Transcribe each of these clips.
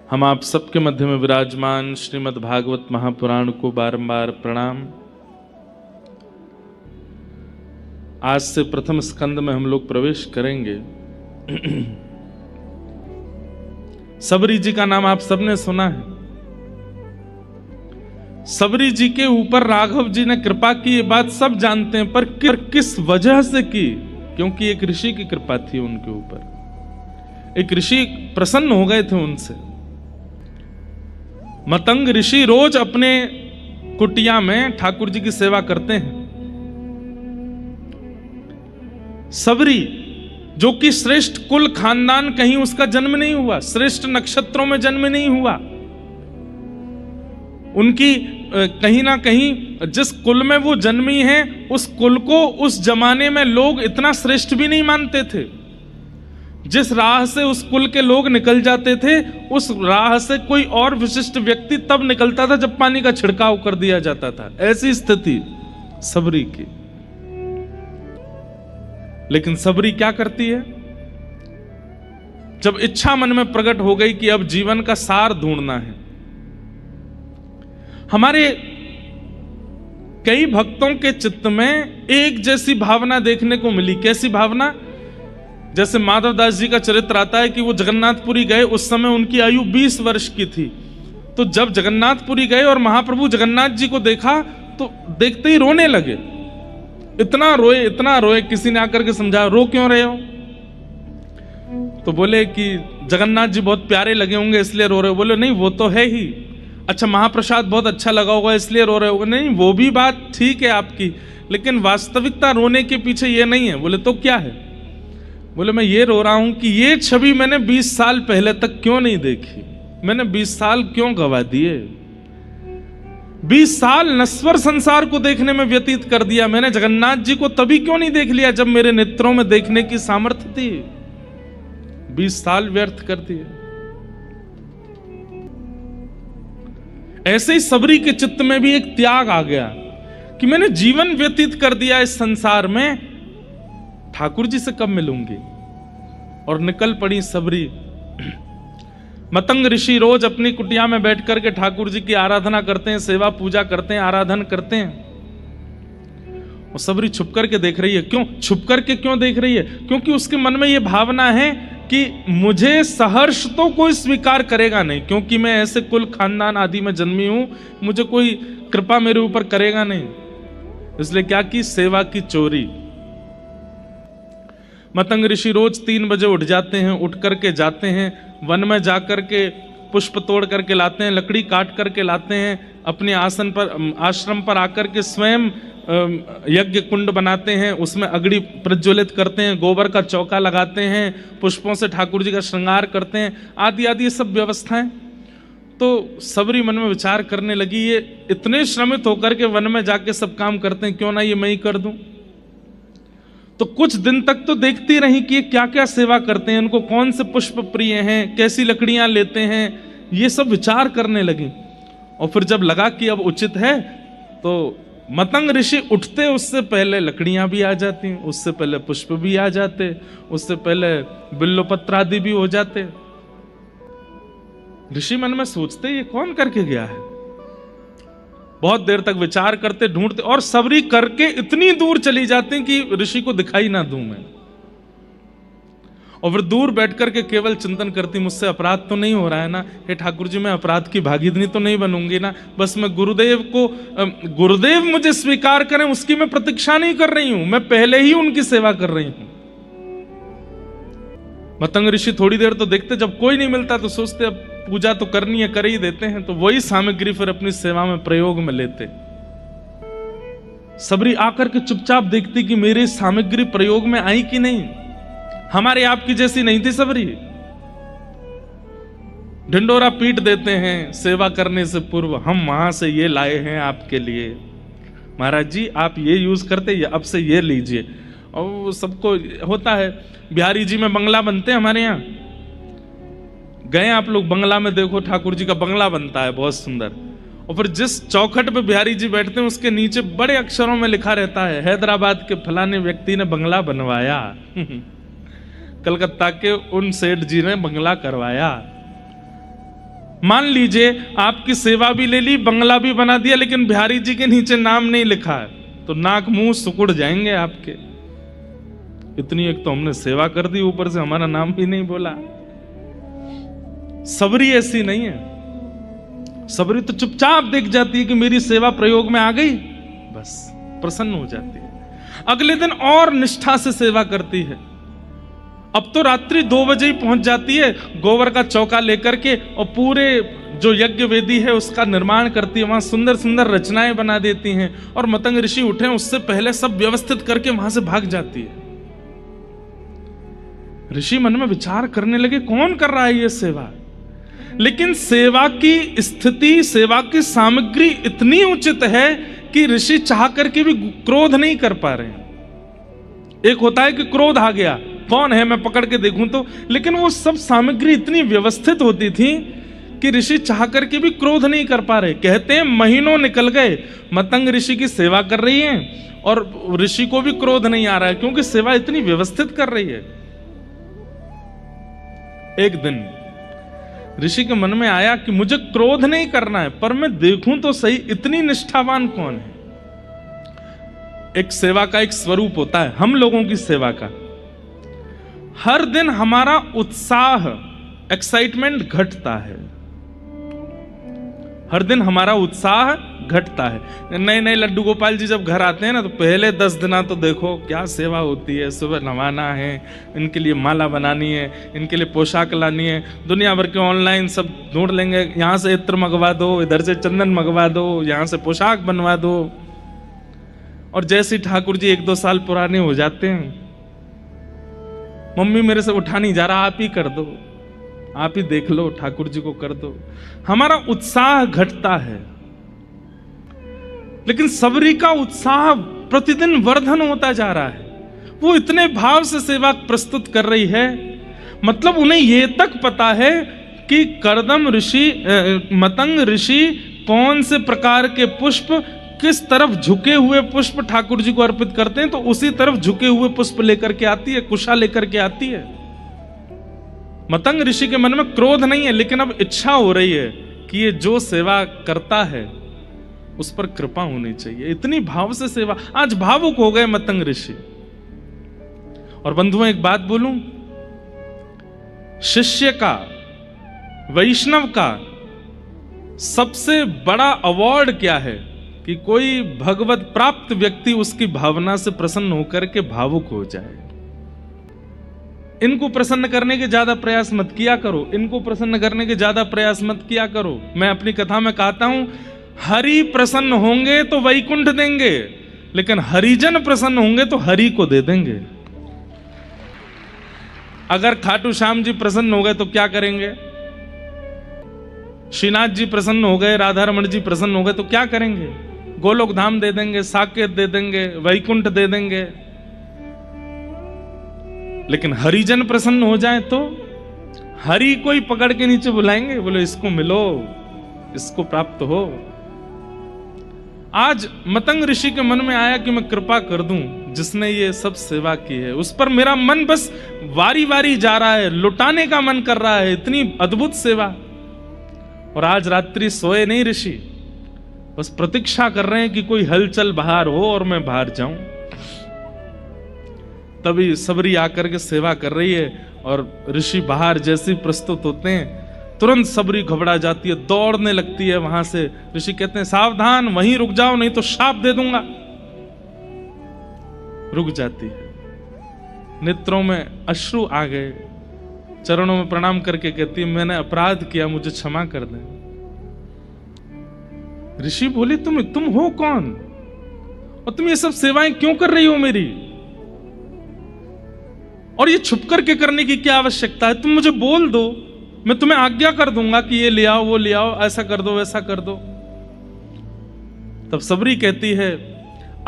हम आप सबके मध्य में विराजमान श्रीमद् भागवत महापुराण को बारंबार प्रणाम। आज से प्रथम स्कंद में हम लोग प्रवेश करेंगे। सबरी जी का नाम आप सबने सुना है। सबरी जी के ऊपर राघव जी ने कृपा की, ये बात सब जानते हैं, पर किस वजह से की? क्योंकि एक ऋषि की कृपा थी उनके ऊपर। एक ऋषि प्रसन्न हो गए थे उनसे। मतंग ऋषि रोज अपने कुटिया में ठाकुर जी की सेवा करते हैं। सबरी जो कि श्रेष्ठ कुल खानदान, कहीं उसका जन्म नहीं हुआ, श्रेष्ठ नक्षत्रों में जन्म नहीं हुआ, उनकी कहीं ना कहीं जिस कुल में वो जन्मी है उस कुल को उस जमाने में लोग इतना श्रेष्ठ भी नहीं मानते थे। जिस राह से उस कुल के लोग निकल जाते थे उस राह से कोई और विशिष्ट व्यक्ति तब निकलता था जब पानी का छिड़काव कर दिया जाता था। ऐसी स्थिति सबरी की। लेकिन सबरी क्या करती है? जब इच्छा मन में प्रकट हो गई कि अब जीवन का सार ढूंढना है। हमारे कई भक्तों के चित्त में एक जैसी भावना देखने को मिली। कैसी भावना? जैसे माधवदास जी का चरित्र आता है कि वो जगन्नाथपुरी गए, उस समय उनकी आयु 20 वर्ष की थी। तो जब जगन्नाथपुरी गए और महाप्रभु जगन्नाथ जी को देखा तो देखते ही रोने लगे। इतना रोए, किसी ने आकर के समझाया, रो क्यों रहे हो? तो बोले कि जगन्नाथ जी बहुत प्यारे लगे होंगे इसलिए रो रहे हो। बोले नहीं, वो तो है ही। अच्छा, महाप्रसाद बहुत अच्छा लगा होगा इसलिए रो रहे होगे। नहीं, वो भी बात ठीक है आपकी, लेकिन वास्तविकता रोने के पीछे ये नहीं है। बोले तो क्या है? बोले मैं ये रो रहा हूं कि ये छवि मैंने 20 साल पहले तक क्यों नहीं देखी? मैंने 20 साल क्यों गवा दिए? 20 साल नश्वर संसार को देखने में व्यतीत कर दिया। मैंने जगन्नाथ जी को तभी क्यों नहीं देख लिया जब मेरे नेत्रों में देखने की सामर्थ्य थी? 20 साल व्यर्थ कर दिए। ऐसे ही सबरी के चित्त में भी एक त्याग आ गया कि मैंने जीवन व्यतीत कर दिया इस संसार में, ठाकुर जी से कब मिलूंगी? और निकल पड़ी सबरी। मतंग ऋषि रोज अपनी कुटिया में बैठ करके ठाकुर जी की आराधना करते हैं, सेवा पूजा करते हैं, आराधन करते हैं। और सबरी छुप करके देख रही है। क्यों छुप करके क्यों देख रही है? क्योंकि उसके मन में यह भावना है कि मुझे सहर्ष तो कोई स्वीकार करेगा नहीं, क्योंकि मैं ऐसे कुल खानदान आदि में जन्मी हूं, मुझे कोई कृपा मेरे ऊपर करेगा नहीं। इसलिए क्या की? सेवा की चोरी। मतंग ऋषि रोज 3 बजे उठ जाते हैं, उठ करके जाते हैं वन में, जाकर के पुष्प तोड़ करके लाते हैं, लकड़ी काट करके लाते हैं, अपने आसन पर आश्रम पर आकर के स्वयं यज्ञ कुंड बनाते हैं, उसमें अग्नि प्रज्वलित करते हैं, गोबर का चौका लगाते हैं, पुष्पों से ठाकुर जी का श्रृंगार करते हैं, आदि आदि ये सब व्यवस्थाएं। तो सबरी मन में विचार करने लगी, ये इतने श्रमित होकर के वन में जाके सब काम करते हैं, क्यों ना ये मैं ही कर दूं। तो कुछ दिन तक तो देखती रही कि ये क्या क्या सेवा करते हैं, उनको कौन से पुष्प प्रिय हैं, कैसी लकड़ियां लेते हैं, ये सब विचार करने लगी। और फिर जब लगा कि अब उचित है तो मतंग ऋषि उठते उससे पहले लकड़ियां भी आ जाती, उससे पहले पुष्प भी आ जाते, उससे पहले बिल्वपत्र आदि भी हो जाते। ऋषि मन में सोचते ये कौन करके गया है। बहुत देर तक विचार करते, ढूंढते, और सबरी करके इतनी दूर चली जाती हैं कि ऋषि को दिखाई ना दूं मैं। और फिर दूर बैठ करके केवल चिंतन करती, मुझसे अपराध तो नहीं हो रहा है ना? हे ठाकुर जी, मैं अपराध की भागीदारी तो नहीं बनूंगी ना? बस मैं गुरुदेव मुझे स्वीकार करें उसकी मैं प्रतीक्षा नहीं कर रही हूं, मैं पहले ही उनकी सेवा कर रही हूं। मतंग ऋषि थोड़ी देर तो देखते, जब कोई नहीं मिलता तो सोचते अब पूजा तो करनी है, कर ही देते हैं। तो वही सामग्री फिर अपनी सेवा में प्रयोग में लेते। सबरी आकर के चुपचाप देखती कि मेरी सामग्री प्रयोग में आई कि नहीं। हमारे आपकी जैसी नहीं थी सबरी। ढिंडोरा पीट देते हैं सेवा करने से पूर्व, हम वहां से ये लाए हैं आपके लिए, महाराज जी आप ये यूज करते, अब से ये लीजिए। और सबको होता है, बिहारी जी में बंगला बनते हैं हमारे यहाँ, गए आप लोग बंगला में, देखो ठाकुर जी का बंगला बनता है बहुत सुंदर। और फिर जिस चौखट पे बिहारी जी बैठते हैं उसके नीचे बड़े अक्षरों में लिखा रहता है, हैदराबाद के फलाने व्यक्ति ने बंगला बनवाया, कलकत्ता के उन सेठ जी ने बंगला करवाया। मान लीजिए आपकी सेवा भी ले ली, बंगला भी बना दिया, लेकिन बिहारी जी के नीचे नाम नहीं लिखा है, तो नाक मुंह सुकुड़ जाएंगे आपके। इतनी एक तो हमने सेवा कर दी, ऊपर से हमारा नाम भी नहीं बोला। सबरी ऐसी नहीं है। सबरी तो चुपचाप देख जाती है कि मेरी सेवा प्रयोग में आ गई, बस प्रसन्न हो जाती है। अगले दिन और निष्ठा से सेवा करती है। अब तो रात्रि 2 बजे ही पहुंच जाती है, गोबर का चौका लेकर के, और पूरे जो यज्ञ वेदी है उसका निर्माण करती है। वहां सुंदर सुंदर रचनाएं बना देती हैं, और मतंग ऋषि उठे उससे पहले सब व्यवस्थित करके वहां से भाग जाती है। ऋषि मन में विचार करने लगे, कौन कर रहा है ये सेवा? लेकिन सेवा की स्थिति, सेवा की सामग्री इतनी उचित है कि ऋषि चाह करके भी क्रोध नहीं कर पा रहे हैं। एक होता है कि क्रोध आ गया, कौन है मैं पकड़ के देखूं तो, लेकिन वो सब सामग्री इतनी व्यवस्थित होती थी कि ऋषि चाह करके भी क्रोध नहीं कर पा रहे। कहते हैं महीनों निकल गए, मतंग ऋषि की सेवा कर रही हैं और ऋषि को भी क्रोध नहीं आ रहा है, क्योंकि सेवा इतनी व्यवस्थित कर रही है। एक दिन ऋषि के मन में आया कि मुझे क्रोध नहीं करना है, पर मैं देखूं तो सही इतनी निष्ठावान कौन है। एक सेवा का एक स्वरूप होता है, हम लोगों की सेवा का, हर दिन हमारा उत्साह, एक्साइटमेंट घटता है। हर दिन हमारा उत्साह घटता है। नए नए लड्डू गोपाल जी जब घर आते हैं ना, तो पहले 10 दिन तो देखो क्या सेवा होती है। सुबह नवाना है, इनके लिए माला बनानी है, इनके लिए पोशाक लानी है, दुनिया भर के ऑनलाइन सब ढूंढ लेंगे, यहाँ से इत्र मंगवा दो, इधर से चंदन मंगवा दो, यहाँ से पोशाक बनवा दो। और जैसे ठाकुर जी 1-2 साल पुराने हो जाते हैं, मम्मी मेरे से उठा नहीं जा रहा, आप ही कर दो, आप ही देख लो, ठाकुर जी को कर दो। हमारा उत्साह घटता है। लेकिन सबरी का उत्साह प्रतिदिन वर्धन होता जा रहा है। वो इतने भाव से सेवा प्रस्तुत कर रही है, मतलब उन्हें यह तक पता है कि कर्दम ऋषि, मतंग ऋषि कौन से प्रकार के पुष्प, किस तरफ झुके हुए पुष्प ठाकुर जी को अर्पित करते हैं, तो उसी तरफ झुके हुए पुष्प लेकर के आती है, कुशा लेकर के आती है। मतंग ऋषि के मन में क्रोध नहीं है, लेकिन अब इच्छा हो रही है कि ये जो सेवा करता है उस पर कृपा होनी चाहिए। इतनी भाव से सेवा, आज भावुक हो गए मतंग ऋषि। और बंधुओं एक बात बोलूं, शिष्य का, वैष्णव का सबसे बड़ा अवार्ड क्या है कि कोई भगवत प्राप्त व्यक्ति उसकी भावना से प्रसन्न होकर के भावुक हो जाए। इनको प्रसन्न करने के ज्यादा प्रयास मत किया करो, इनको प्रसन्न करने के ज्यादा प्रयास मत किया करो। मैं अपनी कथा में कहता हूं, हरि प्रसन्न होंगे तो वैकुंठ देंगे, लेकिन हरिजन प्रसन्न होंगे तो हरि को दे देंगे। अगर खाटू श्याम जी प्रसन्न हो गए तो क्या करेंगे? श्रीनाथ जी प्रसन्न हो गए, राधा रमण जी प्रसन्न हो गए तो क्या करेंगे? गोलोक धाम दे देंगे, साकेत दे देंगे, वैकुंठ दे देंगे। लेकिन हरिजन प्रसन्न हो जाए तो हरि को ही पकड़ के नीचे बुलाएंगे, बोले इसको मिलो, इसको प्राप्त हो। आज मतंग ऋषि के मन में आया कि मैं कृपा कर दूं जिसने ये सब सेवा की है, उस पर मेरा मन बस वारी वारी जा रहा है, लुटाने का मन कर रहा है, इतनी अद्भुत सेवा। और आज रात्रि सोए नहीं ऋषि, बस प्रतीक्षा कर रहे हैं कि कोई हलचल बाहर हो और मैं बाहर जाऊं। तभी सबरी आकर के सेवा कर रही है, और ऋषि बाहर जैसे प्रस्तुत होते हैं, तुरंत सबरी घबरा जाती है, दौड़ने लगती है वहां से। ऋषि कहते हैं सावधान, वहीं रुक जाओ नहीं तो शाप दे दूंगा। रुक जाती है, नेत्रों में अश्रु आ गए, चरणों में प्रणाम करके कहती है मैंने अपराध किया, मुझे क्षमा कर दें। ऋषि बोले तुम हो कौन, और तुम ये सब सेवाएं क्यों कर रही हो मेरी, और ये छुप करके करने की क्या आवश्यकता है? तुम मुझे बोल दो, मैं तुम्हें आज्ञा कर दूंगा कि ये ले आओ, वो ले आओ, ऐसा कर दो, वैसा कर दो। तब सबरी कहती है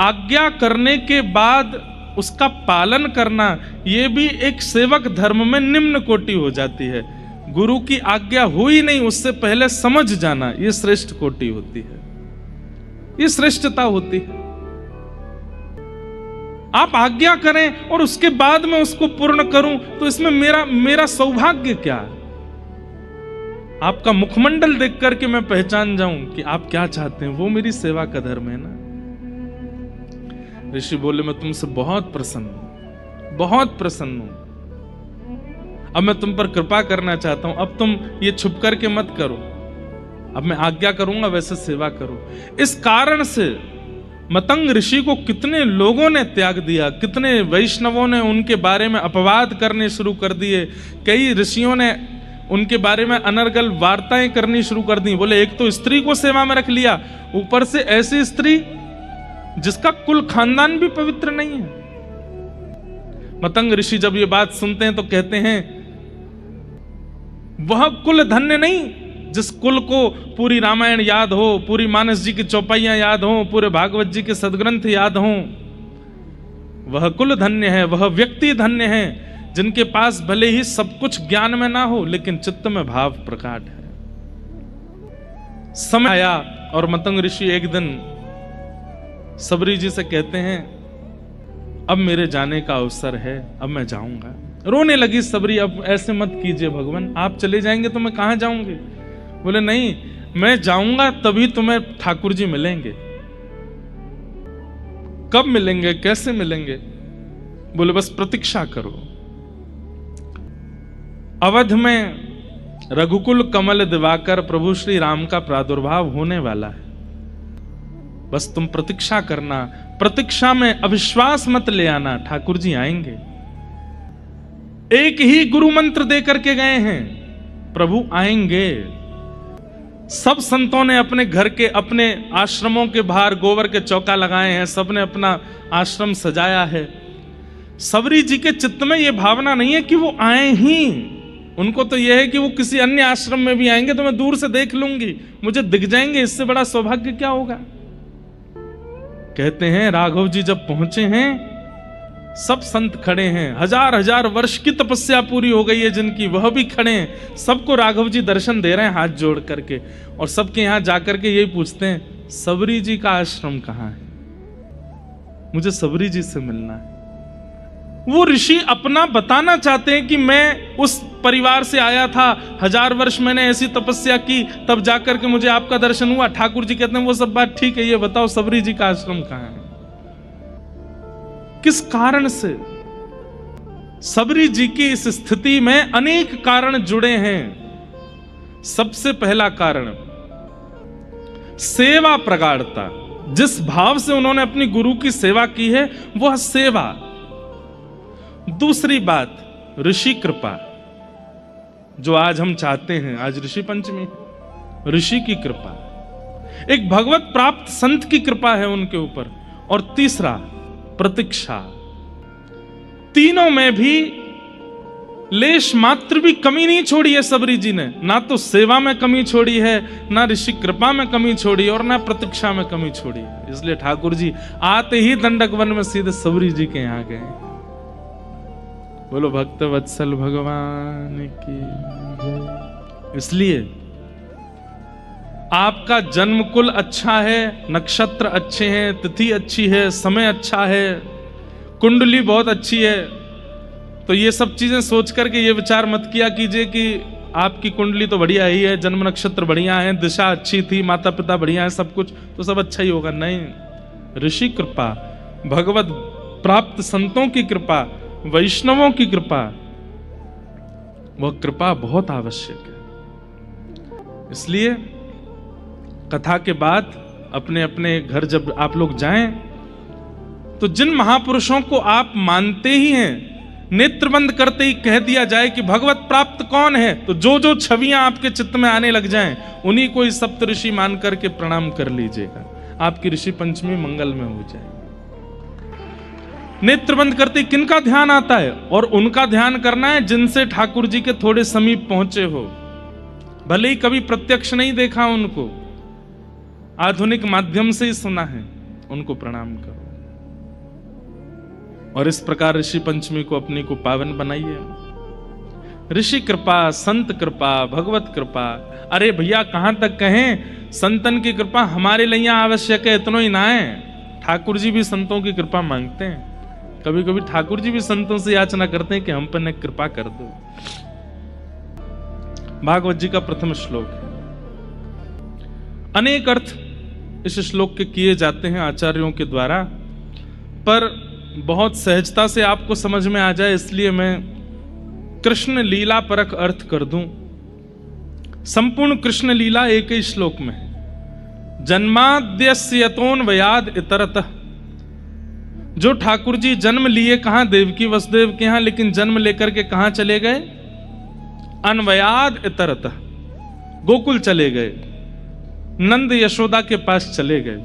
आज्ञा करने के बाद उसका पालन करना, यह भी एक सेवक धर्म में निम्न कोटि हो जाती है। गुरु की आज्ञा हुई नहीं, उससे पहले समझ जाना, यह श्रेष्ठ कोटि होती है, यह श्रेष्ठता होती है। आप आज्ञा करें और उसके बाद में उसको पूर्ण करूं, तो इसमें मेरा सौभाग्य क्या है? आपका मुखमंडल देख करके मैं पहचान जाऊं कि आप क्या चाहते हैं, वो मेरी सेवा का धर्म है ना। ऋषि बोले मैं तुमसे बहुत प्रसन्न हूं, बहुत प्रसन्न हूं। अब मैं तुम पर कृपा करना चाहता हूं, अब तुम ये छुप करके मत करो, अब मैं आज्ञा करूंगा वैसे सेवा करो। इस कारण से मतंग ऋषि को कितने लोगों ने त्याग दिया, कितने वैष्णवों ने उनके बारे में अपवाद करने शुरू कर दिए, कई ऋषियों ने उनके बारे में अनर्गल वार्ताएं करनी शुरू कर दी। बोले एक तो स्त्री को सेवा में रख लिया, ऊपर से ऐसी स्त्री जिसका कुल खानदान भी पवित्र नहीं है। मतंग ऋषि जब ये बात सुनते हैं तो कहते हैं वह कुल धन्य नहीं जिस कुल को पूरी रामायण याद हो, पूरी मानस जी की चौपाइयां याद हो, पूरे भागवत जी के सदग्रंथ याद हो। वह कुल धन्य है, वह व्यक्ति धन्य है जिनके पास भले ही सब कुछ ज्ञान में ना हो लेकिन चित्त में भाव प्रकट है। समय आया और मतंग ऋषि एक दिन सबरी जी से कहते हैं अब मेरे जाने का अवसर है, अब मैं जाऊंगा। रोने लगी सबरी, अब ऐसे मत कीजिए भगवान, आप चले जाएंगे तो मैं कहां जाऊंगी। बोले नहीं, मैं जाऊंगा तभी तुम्हें ठाकुर जी मिलेंगे। कब मिलेंगे, कैसे मिलेंगे? बोले बस प्रतीक्षा करो। अवध में रघुकुल कमल दिवाकर प्रभु श्री राम का प्रादुर्भाव होने वाला है, बस तुम प्रतीक्षा करना। प्रतीक्षा में अविश्वास मत ले आना, ठाकुर जी आएंगे। एक ही गुरु मंत्र दे करके गए हैं, प्रभु आएंगे। सब संतों ने अपने घर के, अपने आश्रमों के बाहर गोबर के चौका लगाए हैं, सबने अपना आश्रम सजाया है। सबरी जी के चित्त में यह भावना नहीं है कि वो आए ही, उनको तो यह है कि वो किसी अन्य आश्रम में भी आएंगे तो मैं दूर से देख लूंगी, मुझे दिख जाएंगे, इससे बड़ा सौभाग्य क्या होगा। कहते हैं राघव जी जब पहुंचे हैं, सब संत खड़े हैं, हजार हजार वर्ष की तपस्या पूरी हो गई है जिनकी, वह भी खड़े हैं। सबको राघव जी दर्शन दे रहे हैं हाथ जोड़ करके, और सबके यहां जाकर के यही पूछते हैं सबरी जी का आश्रम कहां है, मुझे सबरी जी से मिलना है। वो ऋषि अपना बताना चाहते हैं कि मैं उस परिवार से आया था, 1000 वर्ष मैंने ऐसी तपस्या की, तब जाकर के मुझे आपका दर्शन हुआ। ठाकुर जी कहते हैं वो सब बात ठीक है, ये बताओ सबरी जी का आश्रम कहां है, किस कारण से। सबरी जी की इस स्थिति में अनेक कारण जुड़े हैं। सबसे पहला कारण सेवा प्रगाढ़ता, जिस भाव से उन्होंने अपनी गुरु की सेवा की है वह सेवा। दूसरी बात ऋषि कृपा, जो आज हम चाहते हैं, आज ऋषि पंचमी, ऋषि की कृपा, एक भगवत प्राप्त संत की कृपा है उनके ऊपर। और तीसरा प्रतीक्षा। तीनों में भी लेश मात्र भी कमी नहीं छोड़ी है सबरी जी ने, ना तो सेवा में कमी छोड़ी है, ना ऋषि कृपा में कमी छोड़ी और ना प्रतीक्षा में कमी छोड़ी है। इसलिए ठाकुर जी आते ही दंडक वन में सीधे सबरी जी के यहां गए। बोलो भक्त वत्सल भगवान की। इसलिए आपका जन्म कुल अच्छा है, नक्षत्र अच्छे हैं, तिथि अच्छी है, समय अच्छा है, कुंडली बहुत अच्छी है, तो ये सब चीजें सोच करके ये विचार मत किया कीजिए कि आपकी कुंडली तो बढ़िया ही है, जन्म नक्षत्र बढ़िया है, दिशा अच्छी थी, माता पिता बढ़िया है, सब कुछ तो सब अच्छा ही होगा। नहीं, ऋषि कृपा, भगवत प्राप्त संतों की कृपा, वैष्णवों की कृपा, वह कृपा बहुत आवश्यक है। इसलिए कथा के बाद अपने अपने घर जब आप लोग जाएं तो जिन महापुरुषों को आप मानते ही हैं, नेत्र बंद करते ही कह दिया जाए कि भगवत प्राप्त कौन है, तो जो जो छवियां आपके चित्त में आने लग जाएं उन्हीं को ही सप्त ऋषि मान करके प्रणाम कर लीजिएगा, आपकी ऋषि पंचमी मंगल में हो जाएगी। नेत्र बंद करते किनका ध्यान आता है, और उनका ध्यान करना है जिनसे ठाकुर जी के थोड़े समीप पहुंचे हो, भले ही कभी प्रत्यक्ष नहीं देखा उनको, आधुनिक माध्यम से ही सुना है, उनको प्रणाम करो। और इस प्रकार ऋषि पंचमी को अपनी को पावन बनाइए। ऋषि कृपा, संत कृपा, भगवत कृपा। अरे भैया कहां तक कहें, संतन की कृपा हमारे लिए आवश्यक है, इतना ही ना है, ठाकुर जी भी संतों की कृपा मांगते हैं। कभी कभी ठाकुर जी भी संतों से याचना करते हैं कि हम पर न कृपा कर दो। भागवत जी का प्रथम श्लोक है। अनेक अर्थ इस श्लोक के किए जाते हैं आचार्यों के द्वारा, पर बहुत सहजता से आपको समझ में आ जाए इसलिए मैं कृष्ण लीला परक अर्थ कर दूं। संपूर्ण कृष्ण लीला एक ही श्लोक में है। जन्माद्यस्य यतोऽन्वयाद् इतरतः, जो ठाकुर जी जन्म लिए कहां, देवकी वसुदेव के यहां, लेकिन जन्म लेकर के कहां चले गए, अन्वयाद् इतरतः, गोकुल चले गए, नंद यशोदा के पास चले गए।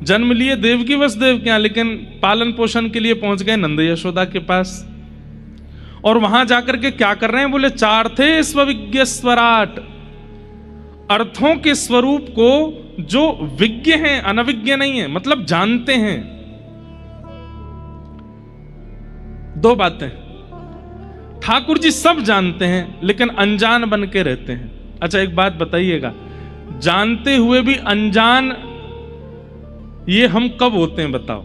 जन्म लिए देवकी वसुदेव के यहां, लेकिन पालन पोषण के लिए पहुंच गए नंद यशोदा के पास। और वहां जाकर के क्या कर रहे हैं, बोले चार्थे स्वविज्ञ स्वराट, अर्थों के स्वरूप को जो विज्ञ हैं, अनविज्ञ नहीं है, मतलब जानते हैं। दो बातें, ठाकुर जी सब जानते हैं लेकिन अनजान बन के रहते हैं। अच्छा एक बात बताइएगा, जानते हुए भी अनजान ये हम कब होते हैं बताओ?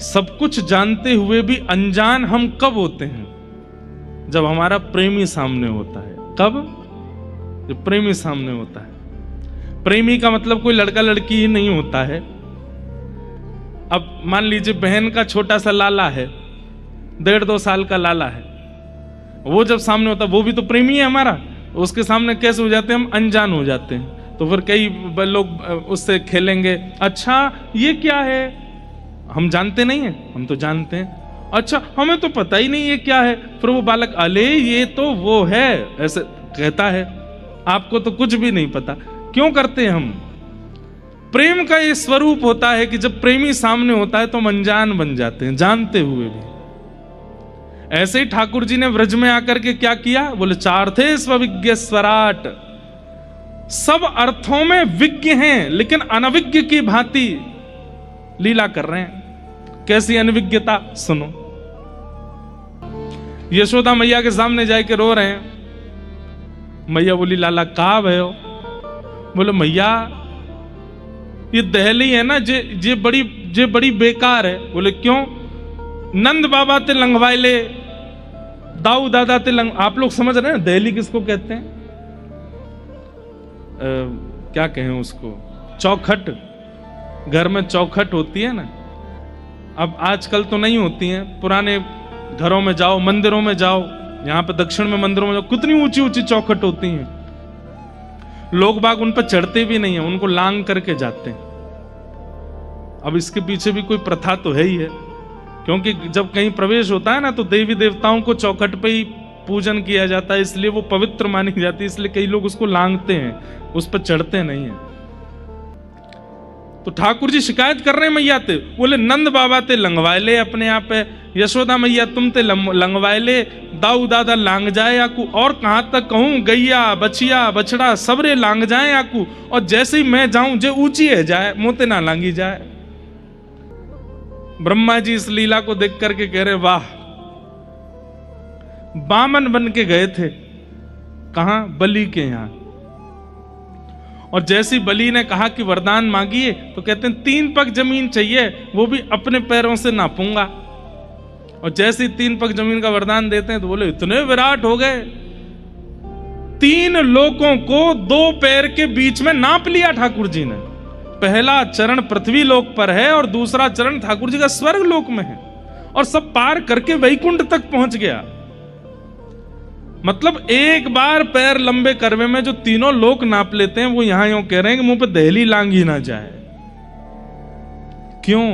सब कुछ जानते हुए भी अनजान हम कब होते हैं? जब हमारा प्रेमी सामने होता है। कब? जब प्रेमी सामने होता है। प्रेमी का मतलब कोई लड़का लड़की ही नहीं होता है। अब मान लीजिए बहन का छोटा सा लाला है, 1.5-2 साल का लाला है, वो जब सामने होता है वो भी तो प्रेमी है हमारा, उसके सामने कैसे हो जाते हैं हम? अनजान हो जाते हैं। तो फिर कई लोग उससे खेलेंगे, अच्छा ये क्या है, हम जानते नहीं है, हम तो जानते हैं, अच्छा हमें तो पता ही नहीं ये क्या है। फिर वो बालक अले ये तो वो है ऐसे कहता है, आपको तो कुछ भी नहीं पता। क्यों करते हैं हम? प्रेम का ये स्वरूप होता है कि जब प्रेमी सामने होता है तो हम अनजान बन जाते हैं, जानते हुए भी। ऐसे ही ठाकुर जी ने व्रज में आकर के क्या किया, बोले चार्थे स्वविज्ञ स्वराट, सब अर्थों में विज्ञ हैं लेकिन अनविज्ञ की भांति लीला कर रहे हैं। कैसी अनविज्ञता सुनो। यशोदा मैया के सामने जाके रो रहे हैं। मैया बोली लाला कहा भय हो? बोले मैया ये दहली है ना जे बड़ी बेकार है। बोले क्यों? नंद बाबा ते लंघवाइले, दाऊ दादा ते लंग, आप लोग समझ रहे हैं दहली किसको कहते हैं? क्या कहें उसको? चौखट। घर में चौखट होती है ना, अब आजकल तो नहीं होती हैं, पुराने घरों में जाओ, मंदिरों में जाओ, यहां पे दक्षिण में मंदिरों में जाओ, कितनी ऊंची ऊंची चौखट होती हैं। लोग बाग उन पर चढ़ते भी नहीं है, उनको लांग करके जाते हैं। अब इसके पीछे भी कोई प्रथा तो है ही है, क्योंकि जब कहीं प्रवेश होता है ना तो देवी देवताओं को चौखट पे ही पूजन किया जाता है, इसलिए वो पवित्र मानी जाती है, इसलिए कई लोग उसको लांगते हैं, उस पर चढ़ते नहीं है। तो ठाकुर जी शिकायत कर रहे हैं मैया ते, बोले नंद बाबा ते लंगवायले अपने आप है, यशोदा मैया तुम ते लंगवायले, दाऊ दादा लांग जाए आकू, और कहां तक कहूं, गैया बछिया बछड़ा सबरे लांग जाए आकू, और जैसे ही मैं जाऊं जे ऊंची है जाए, मोते ना लांगी जाए। ब्रह्मा जी इस लीला को देख करके कह रहे वाह, बामन बन के गए थे कहां? बलि के यहां। और जैसी बलि ने कहा कि वरदान मांगिए तो कहते हैं 3 पग जमीन चाहिए, वो भी अपने पैरों से नापूंगा। और जैसे 3 पग जमीन का वरदान देते हैं तो बोले इतने विराट हो गए, 3 लोकों को 2 पैर के बीच में नाप लिया ठाकुर जी ने। पहला चरण पृथ्वी लोक पर है और दूसरा चरण ठाकुर जी का स्वर्ग लोक में है, और सब पार करके वैकुंठ तक पहुंच गया। मतलब एक बार पैर लंबे करवे में जो 3 लोक नाप लेते हैं, वो यहां यूं कह रहे हैं कि मुंह पे दहली लांग ही ना जाए। क्यों?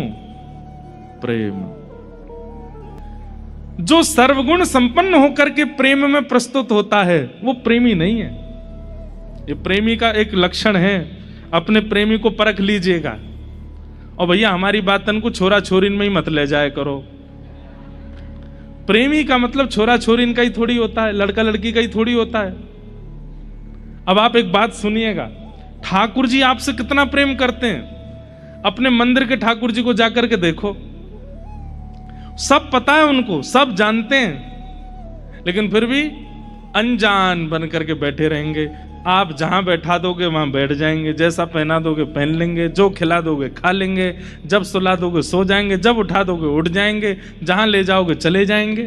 प्रेम। जो सर्वगुण संपन्न होकर के प्रेम में प्रस्तुत होता है वो प्रेमी नहीं है। ये प्रेमी का एक लक्षण है, अपने प्रेमी को परख लीजिएगा। और भैया हमारी बातन को छोरा छोरीन में ही मत ले जाए करो। प्रेमी का मतलब छोरा छोरीन का ही थोड़ी होता है, लड़का लड़की का ही थोड़ी होता है। अब आप एक बात सुनिएगा, ठाकुर जी आपसे कितना प्रेम करते हैं। अपने मंदिर के ठाकुर जी को जाकर के देखो, सब पता है उनको, सब जानते हैं, लेकिन फिर भी अनजान बन करके बैठे रहेंगे। आप जहां बैठा दोगे वहां बैठ जाएंगे, जैसा पहना दोगे पहन लेंगे, जो खिला दोगे खा लेंगे, जब सुला दोगे सो जाएंगे, जब उठा दोगे उठ जाएंगे, जहां ले जाओगे चले जाएंगे।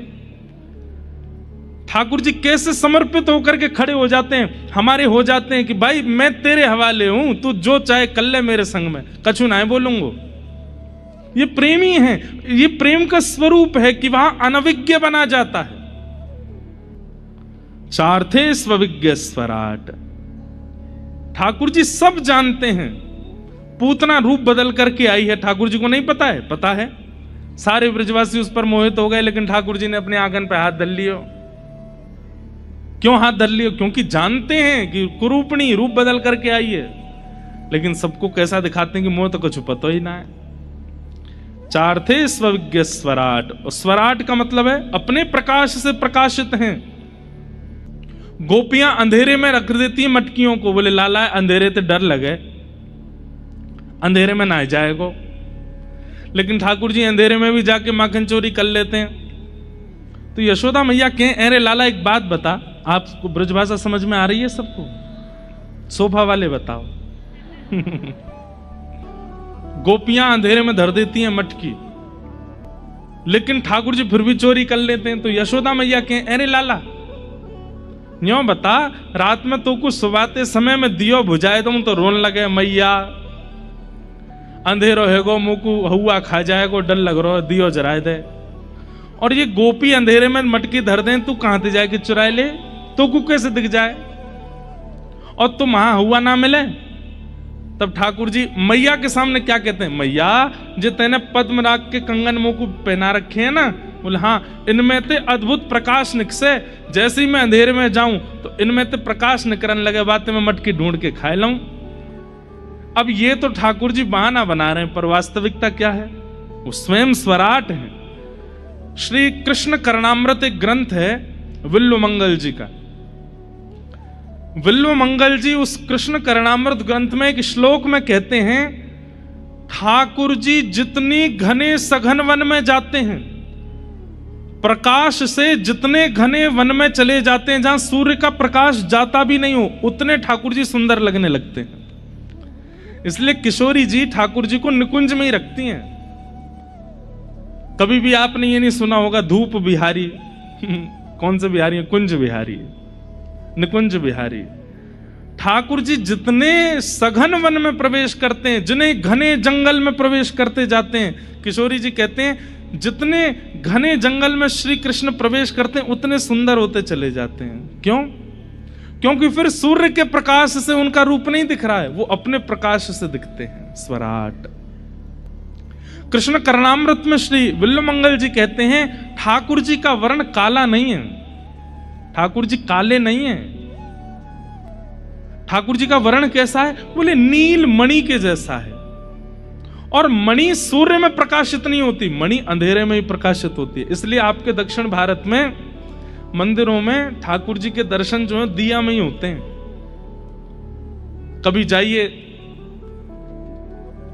ठाकुर जी कैसे समर्पित होकर के खड़े हो जाते हैं, हमारे हो जाते हैं कि भाई मैं तेरे हवाले हूं, तू जो चाहे कर ले मेरे संग में, कछु ना बोलूंगो। ये प्रेमी है, ये प्रेम का स्वरूप है कि वहां अनविज्ञ बना जाता है। चार्थे स्वविज्ञ स्वराट, ठाकुर जी सब जानते हैं। पूतना रूप बदल करके आई है, ठाकुर जी को नहीं पता है? पता है। सारे ब्रजवासी उस पर मोहित हो गए, लेकिन ठाकुर जी ने अपने आंगन पे हाथ धर लियो। क्यों हाथ धर लियो? क्योंकि जानते हैं कि कुरूपणी रूप बदल करके आई है, लेकिन सबको कैसा दिखाते हैं कि मोह तो कुछ पता ही ना है। चार्थे स्वविज्ञ स्वराट, स्वराट का मतलब है अपने प्रकाश से प्रकाशित हैं। गोपियां अंधेरे में रख देती हैं मटकियों को, बोले लाला अंधेरे से डर लगे, अंधेरे में ना जाएगो। लेकिन ठाकुर जी अंधेरे में भी जाके माखन चोरी कर लेते हैं। तो यशोदा मैया कहें, अरे लाला एक बात बता, आपको ब्रजभाषा समझ में आ रही है सबको? सोफा वाले बताओ। गोपियां अंधेरे में धर देती हैं मटकी, लेकिन ठाकुर जी फिर भी चोरी कर लेते हैं। तो यशोदा मैया कहें, अरे लाला न्यों बता, रात में तो कुछ सुबाते समय में दियो बुझाए तुम तो रोन लगे, मैया अंधेरो है गो, मुंह को हुआ खा जाएगो, डर लग रहा है, दियो जराए दे। और ये गोपी अंधेरे में मटकी धर दें, तू कहां से जाके चुराए ले, तो को कैसे दिख जाए, और तुम वहां हुआ ना मिले। तब ठाकुर जी मैया के सामने क्या कहते हैं, मैया जो तेने पद्मराग के कंगन मुंह को पहना रखे हैं ना, बोले हाँ, इनमें ते अद्भुत प्रकाश निकसे, जैसे ही मैं अंधेरे में जाऊं तो इनमें ते प्रकाश निकलने लगे, बातें मैं मटकी ढूंढ के खाए लाऊं। अब ये तो ठाकुर जी बहाना बना रहे हैं, पर वास्तविकता क्या है? वो स्वयं स्वराट है। श्री कृष्ण करणामृत एक ग्रंथ है विल्व मंगल जी का। विल्व मंगल जी उस कृष्ण करणामृत ग्रंथ में एक श्लोक में कहते हैं, ठाकुर जी जितनी घने सघन वन में जाते हैं, प्रकाश से जितने घने वन में चले जाते हैं, जहां सूर्य का प्रकाश जाता भी नहीं हो, उतने ठाकुर जी सुंदर लगने लगते हैं। इसलिए किशोरी जी ठाकुर जी को निकुंज में ही रखती हैं। कभी भी आपने ये नहीं सुना होगा धूप बिहारी। कौन से बिहारी है? कुंज बिहारी, निकुंज बिहारी। ठाकुर जी जितने सघन वन में प्रवेश करते हैं, जिन्हें घने जंगल में प्रवेश करते जाते हैं, किशोरी जी कहते हैं जितने घने जंगल में श्री कृष्ण प्रवेश करते हैं उतने सुंदर होते चले जाते हैं। क्यों? क्योंकि फिर सूर्य के प्रकाश से उनका रूप नहीं दिख रहा है, वो अपने प्रकाश से दिखते हैं। स्वराट। कृष्ण करणामृत में श्री विल्वमंगल जी कहते हैं, ठाकुर जी का वर्ण काला नहीं है, ठाकुर जी काले नहीं है। ठाकुर जी का वर्ण कैसा है? बोले नील मणि के जैसा है। और मणि सूर्य में प्रकाशित नहीं होती, मणि अंधेरे में ही प्रकाशित होती है। इसलिए आपके दक्षिण भारत में मंदिरों में ठाकुर जी के दर्शन जो है दिया में ही होते हैं। कभी जाइए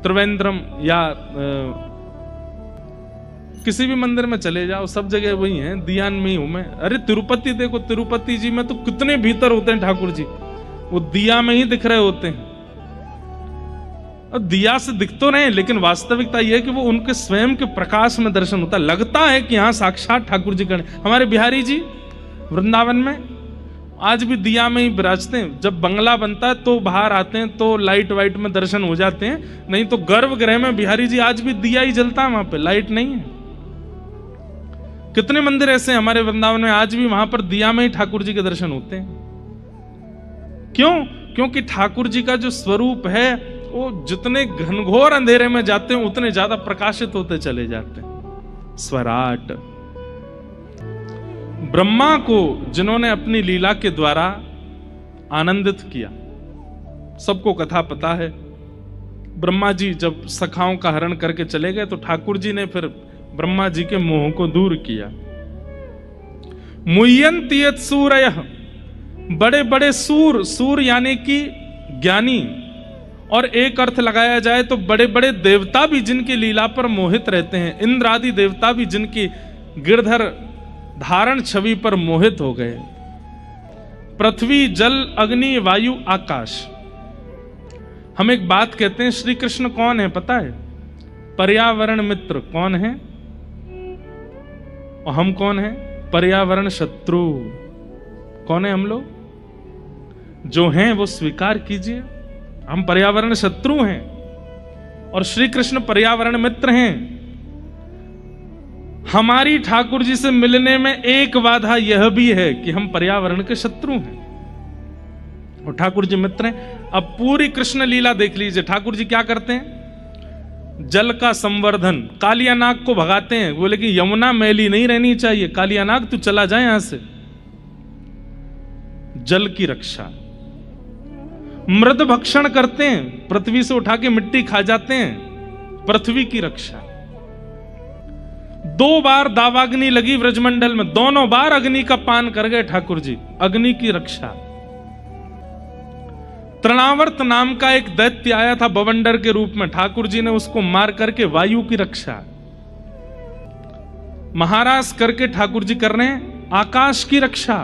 त्रिवेंद्रम या किसी भी मंदिर में चले जाओ, सब जगह वही है, दियान में ही हूं मैं। अरे तिरुपति देखो, तिरुपति जी में तो कितने भीतर होते हैं ठाकुर जी, वो दिया में ही दिख रहे होते हैं। और दिया से दिख तो रहे, लेकिन वास्तविकता यह है कि वो उनके स्वयं के प्रकाश में दर्शन होता है। लगता है कि यहाँ साक्षात ठाकुर जी खड़े। हमारे बिहारी जी वृंदावन में आज भी दिया में ही विराजते हैं। जब बंगला बनता है तो बाहर आते हैं तो लाइट वाइट में दर्शन हो जाते हैं, नहीं तो गर्भगृह में बिहारी जी आज भी दिया ही जलता है, वहां पे लाइट नहीं है। कितने मंदिर ऐसे हैं हमारे वृंदावन में, आज भी वहां पर दिया में ही ठाकुर जी के दर्शन होते हैं। क्यों? क्योंकि ठाकुर जी का जो स्वरूप है वो जितने घनघोर अंधेरे में जाते हैं उतने ज्यादा प्रकाशित होते चले जाते हैं। स्वराट। ब्रह्मा को जिन्होंने अपनी लीला के द्वारा आनंदित किया, सबको कथा पता है। ब्रह्मा जी जब सखाओं का हरण करके चले गए तो ठाकुर जी ने फिर ब्रह्मा जी के मोह को दूर किया। मुह्यन्ति यत् सूरयः, बड़े बड़े सूर, सूर यानी कि ज्ञानी, और एक अर्थ लगाया जाए तो बड़े बड़े देवता भी जिनकी लीला पर मोहित रहते हैं। इंद्र आदि देवता भी जिनकी गिरधर धारण छवि पर मोहित हो गए। पृथ्वी, जल, अग्नि, वायु, आकाश। हम एक बात कहते हैं, श्री कृष्ण कौन है पता है? पर्यावरण मित्र कौन है? और हम कौन है? पर्यावरण शत्रु। कौन है हम लोग? जो हैं वो स्वीकार कीजिए। हम पर्यावरण शत्रु हैं और श्री कृष्ण पर्यावरण मित्र हैं। हमारी ठाकुर जी से मिलने में एक बाधा यह भी है कि हम पर्यावरण के शत्रु हैं और ठाकुर जी मित्र हैं। अब पूरी कृष्ण लीला देख लीजिए, ठाकुर जी क्या करते हैं? जल का संवर्धन, कालिया नाग को भगाते हैं। बोले कि यमुना मैली नहीं रहनी चाहिए, कालिया नाग तू चला जाए यहां से। जल की रक्षा। मृद भक्षण करते हैं, पृथ्वी से उठा के मिट्टी खा जाते हैं, पृथ्वी की रक्षा। 2 बार दावाग्नि लगी व्रजमंडल में, दोनों बार अग्नि का पान कर गए ठाकुर जी, अग्नि की रक्षा। तृणावर्त नाम का एक दैत्य आया था बवंडर के रूप में, ठाकुर जी ने उसको मार करके वायु की रक्षा। महाराज करके ठाकुर जी कर रहे हैं आकाश की रक्षा।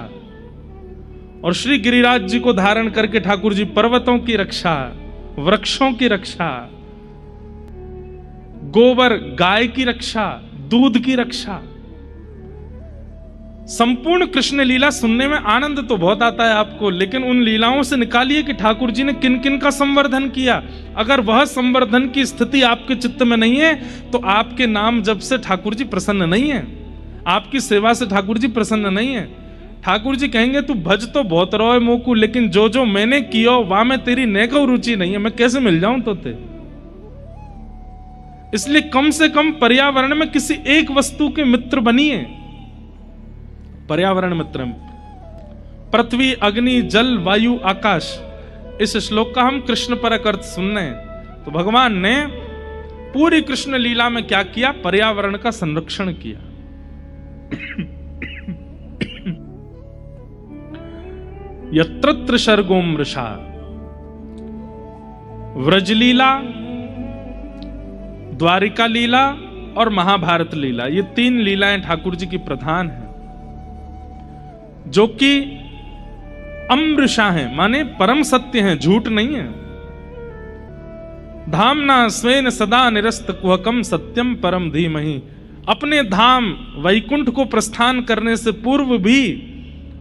और श्री गिरिराज जी को धारण करके ठाकुर जी पर्वतों की रक्षा, वृक्षों की रक्षा, गोबर गाय की रक्षा, दूध की रक्षा। संपूर्ण कृष्ण लीला सुनने में आनंद तो बहुत आता है आपको, लेकिन उन लीलाओं से निकालिए कि ठाकुर जी ने किन किन का संवर्धन किया। अगर वह संवर्धन की स्थिति आपके चित्त में नहीं है तो आपके नाम जब से ठाकुर जी प्रसन्न नहीं है, आपकी सेवा से ठाकुर जी प्रसन्न नहीं है। ठाकुर जी कहेंगे तू भज तो बहुत रोए मोकू, लेकिन जो जो मैंने किया वहां में तेरी नेको रुचि नहीं है, मैं कैसे मिल जाऊं तो ते। इसलिए कम से कम पर्यावरण में किसी एक वस्तु के मित्र बनिए। पर्यावरण मित्र, पृथ्वी, अग्नि, जल, वायु, आकाश। इस श्लोक का हम कृष्ण परक अर्थ सुन रहे हैं। तो भगवान ने पूरी कृष्ण लीला में क्या किया? पर्यावरण का संरक्षण किया। यत्र सर्गो मृषा, व्रजलीला, द्वारिका लीला और महाभारत लीला, ये 3 लीलाएं ठाकुर जी की प्रधान हैं, जो कि अमृषा हैं, माने परम सत्य हैं, झूठ नहीं है। धामना स्वेन सदा निरस्त कुहकम सत्यम परम धीमहि। अपने धाम वैकुंठ को प्रस्थान करने से पूर्व भी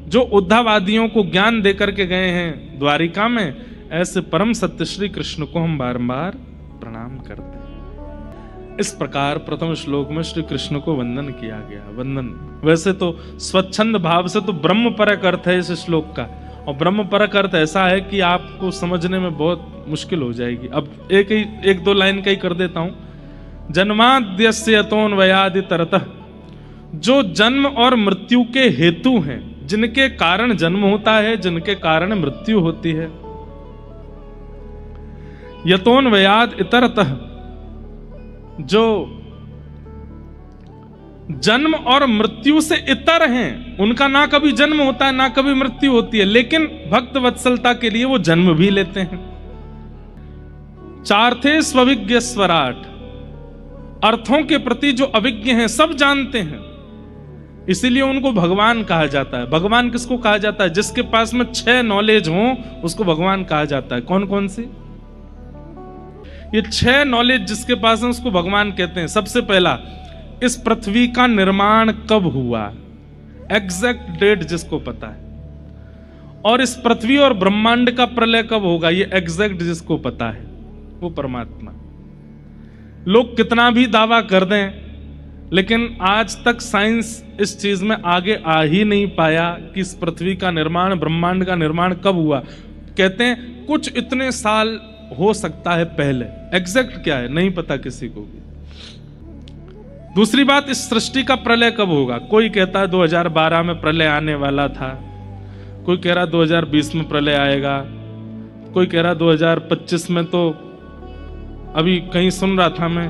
जो उद्धवादियों को ज्ञान देकर के गए हैं द्वारिका में, ऐसे परम सत्य श्री कृष्ण को हम बारंबार प्रणाम करते हैं। इस प्रकार प्रथम श्लोक में श्री कृष्ण को वंदन किया गया। वंदन वैसे तो स्वच्छंद भाव से तो ब्रह्म परक अर्थ है इस श्लोक का, और ब्रह्म परक अर्थ ऐसा है कि आपको समझने में बहुत मुश्किल हो जाएगी। अब एक 2 लाइन का ही कर देता हूं। जन्माद्यस्य यतोऽन्वयादि तरतः, जो जन्म और मृत्यु के हेतु हैं, जिनके कारण जन्म होता है, जिनके कारण मृत्यु होती है। यतोऽन्वयाद् इतरतः, जो जन्म और मृत्यु से इतर हैं, उनका ना कभी जन्म होता है ना कभी मृत्यु होती है, लेकिन भक्त वत्सलता के लिए वो जन्म भी लेते हैं। चार्थे स्वविज्ञ स्वराट, अर्थों के प्रति जो अविज्ञ हैं, सब जानते हैं, इसीलिए उनको भगवान कहा जाता है। भगवान किसको कहा जाता है? जिसके पास में 6 नॉलेज हो उसको भगवान कहा जाता है। कौन कौन सी? ये 6 नॉलेज जिसके पास है उसको भगवान कहते हैं। सबसे पहला, इस पृथ्वी का निर्माण कब हुआ, एग्जैक्ट डेट जिसको पता है। और इस पृथ्वी और ब्रह्मांड का प्रलय कब होगा, ये एग्जैक्ट जिसको पता है, वो परमात्मा। लोग कितना भी दावा कर दें, लेकिन आज तक साइंस इस चीज में आगे आ ही नहीं पाया कि इस पृथ्वी का निर्माण, ब्रह्मांड का निर्माण कब हुआ। कहते हैं कुछ इतने साल हो सकता है पहले, एग्जैक्ट क्या है नहीं पता किसी को भी। दूसरी बात, इस सृष्टि का प्रलय कब होगा। कोई कहता है 2012 में प्रलय आने वाला था, कोई कह रहा 2020 में प्रलय आएगा, कोई कह रहा 2025 में। तो अभी कहीं सुन रहा था मैं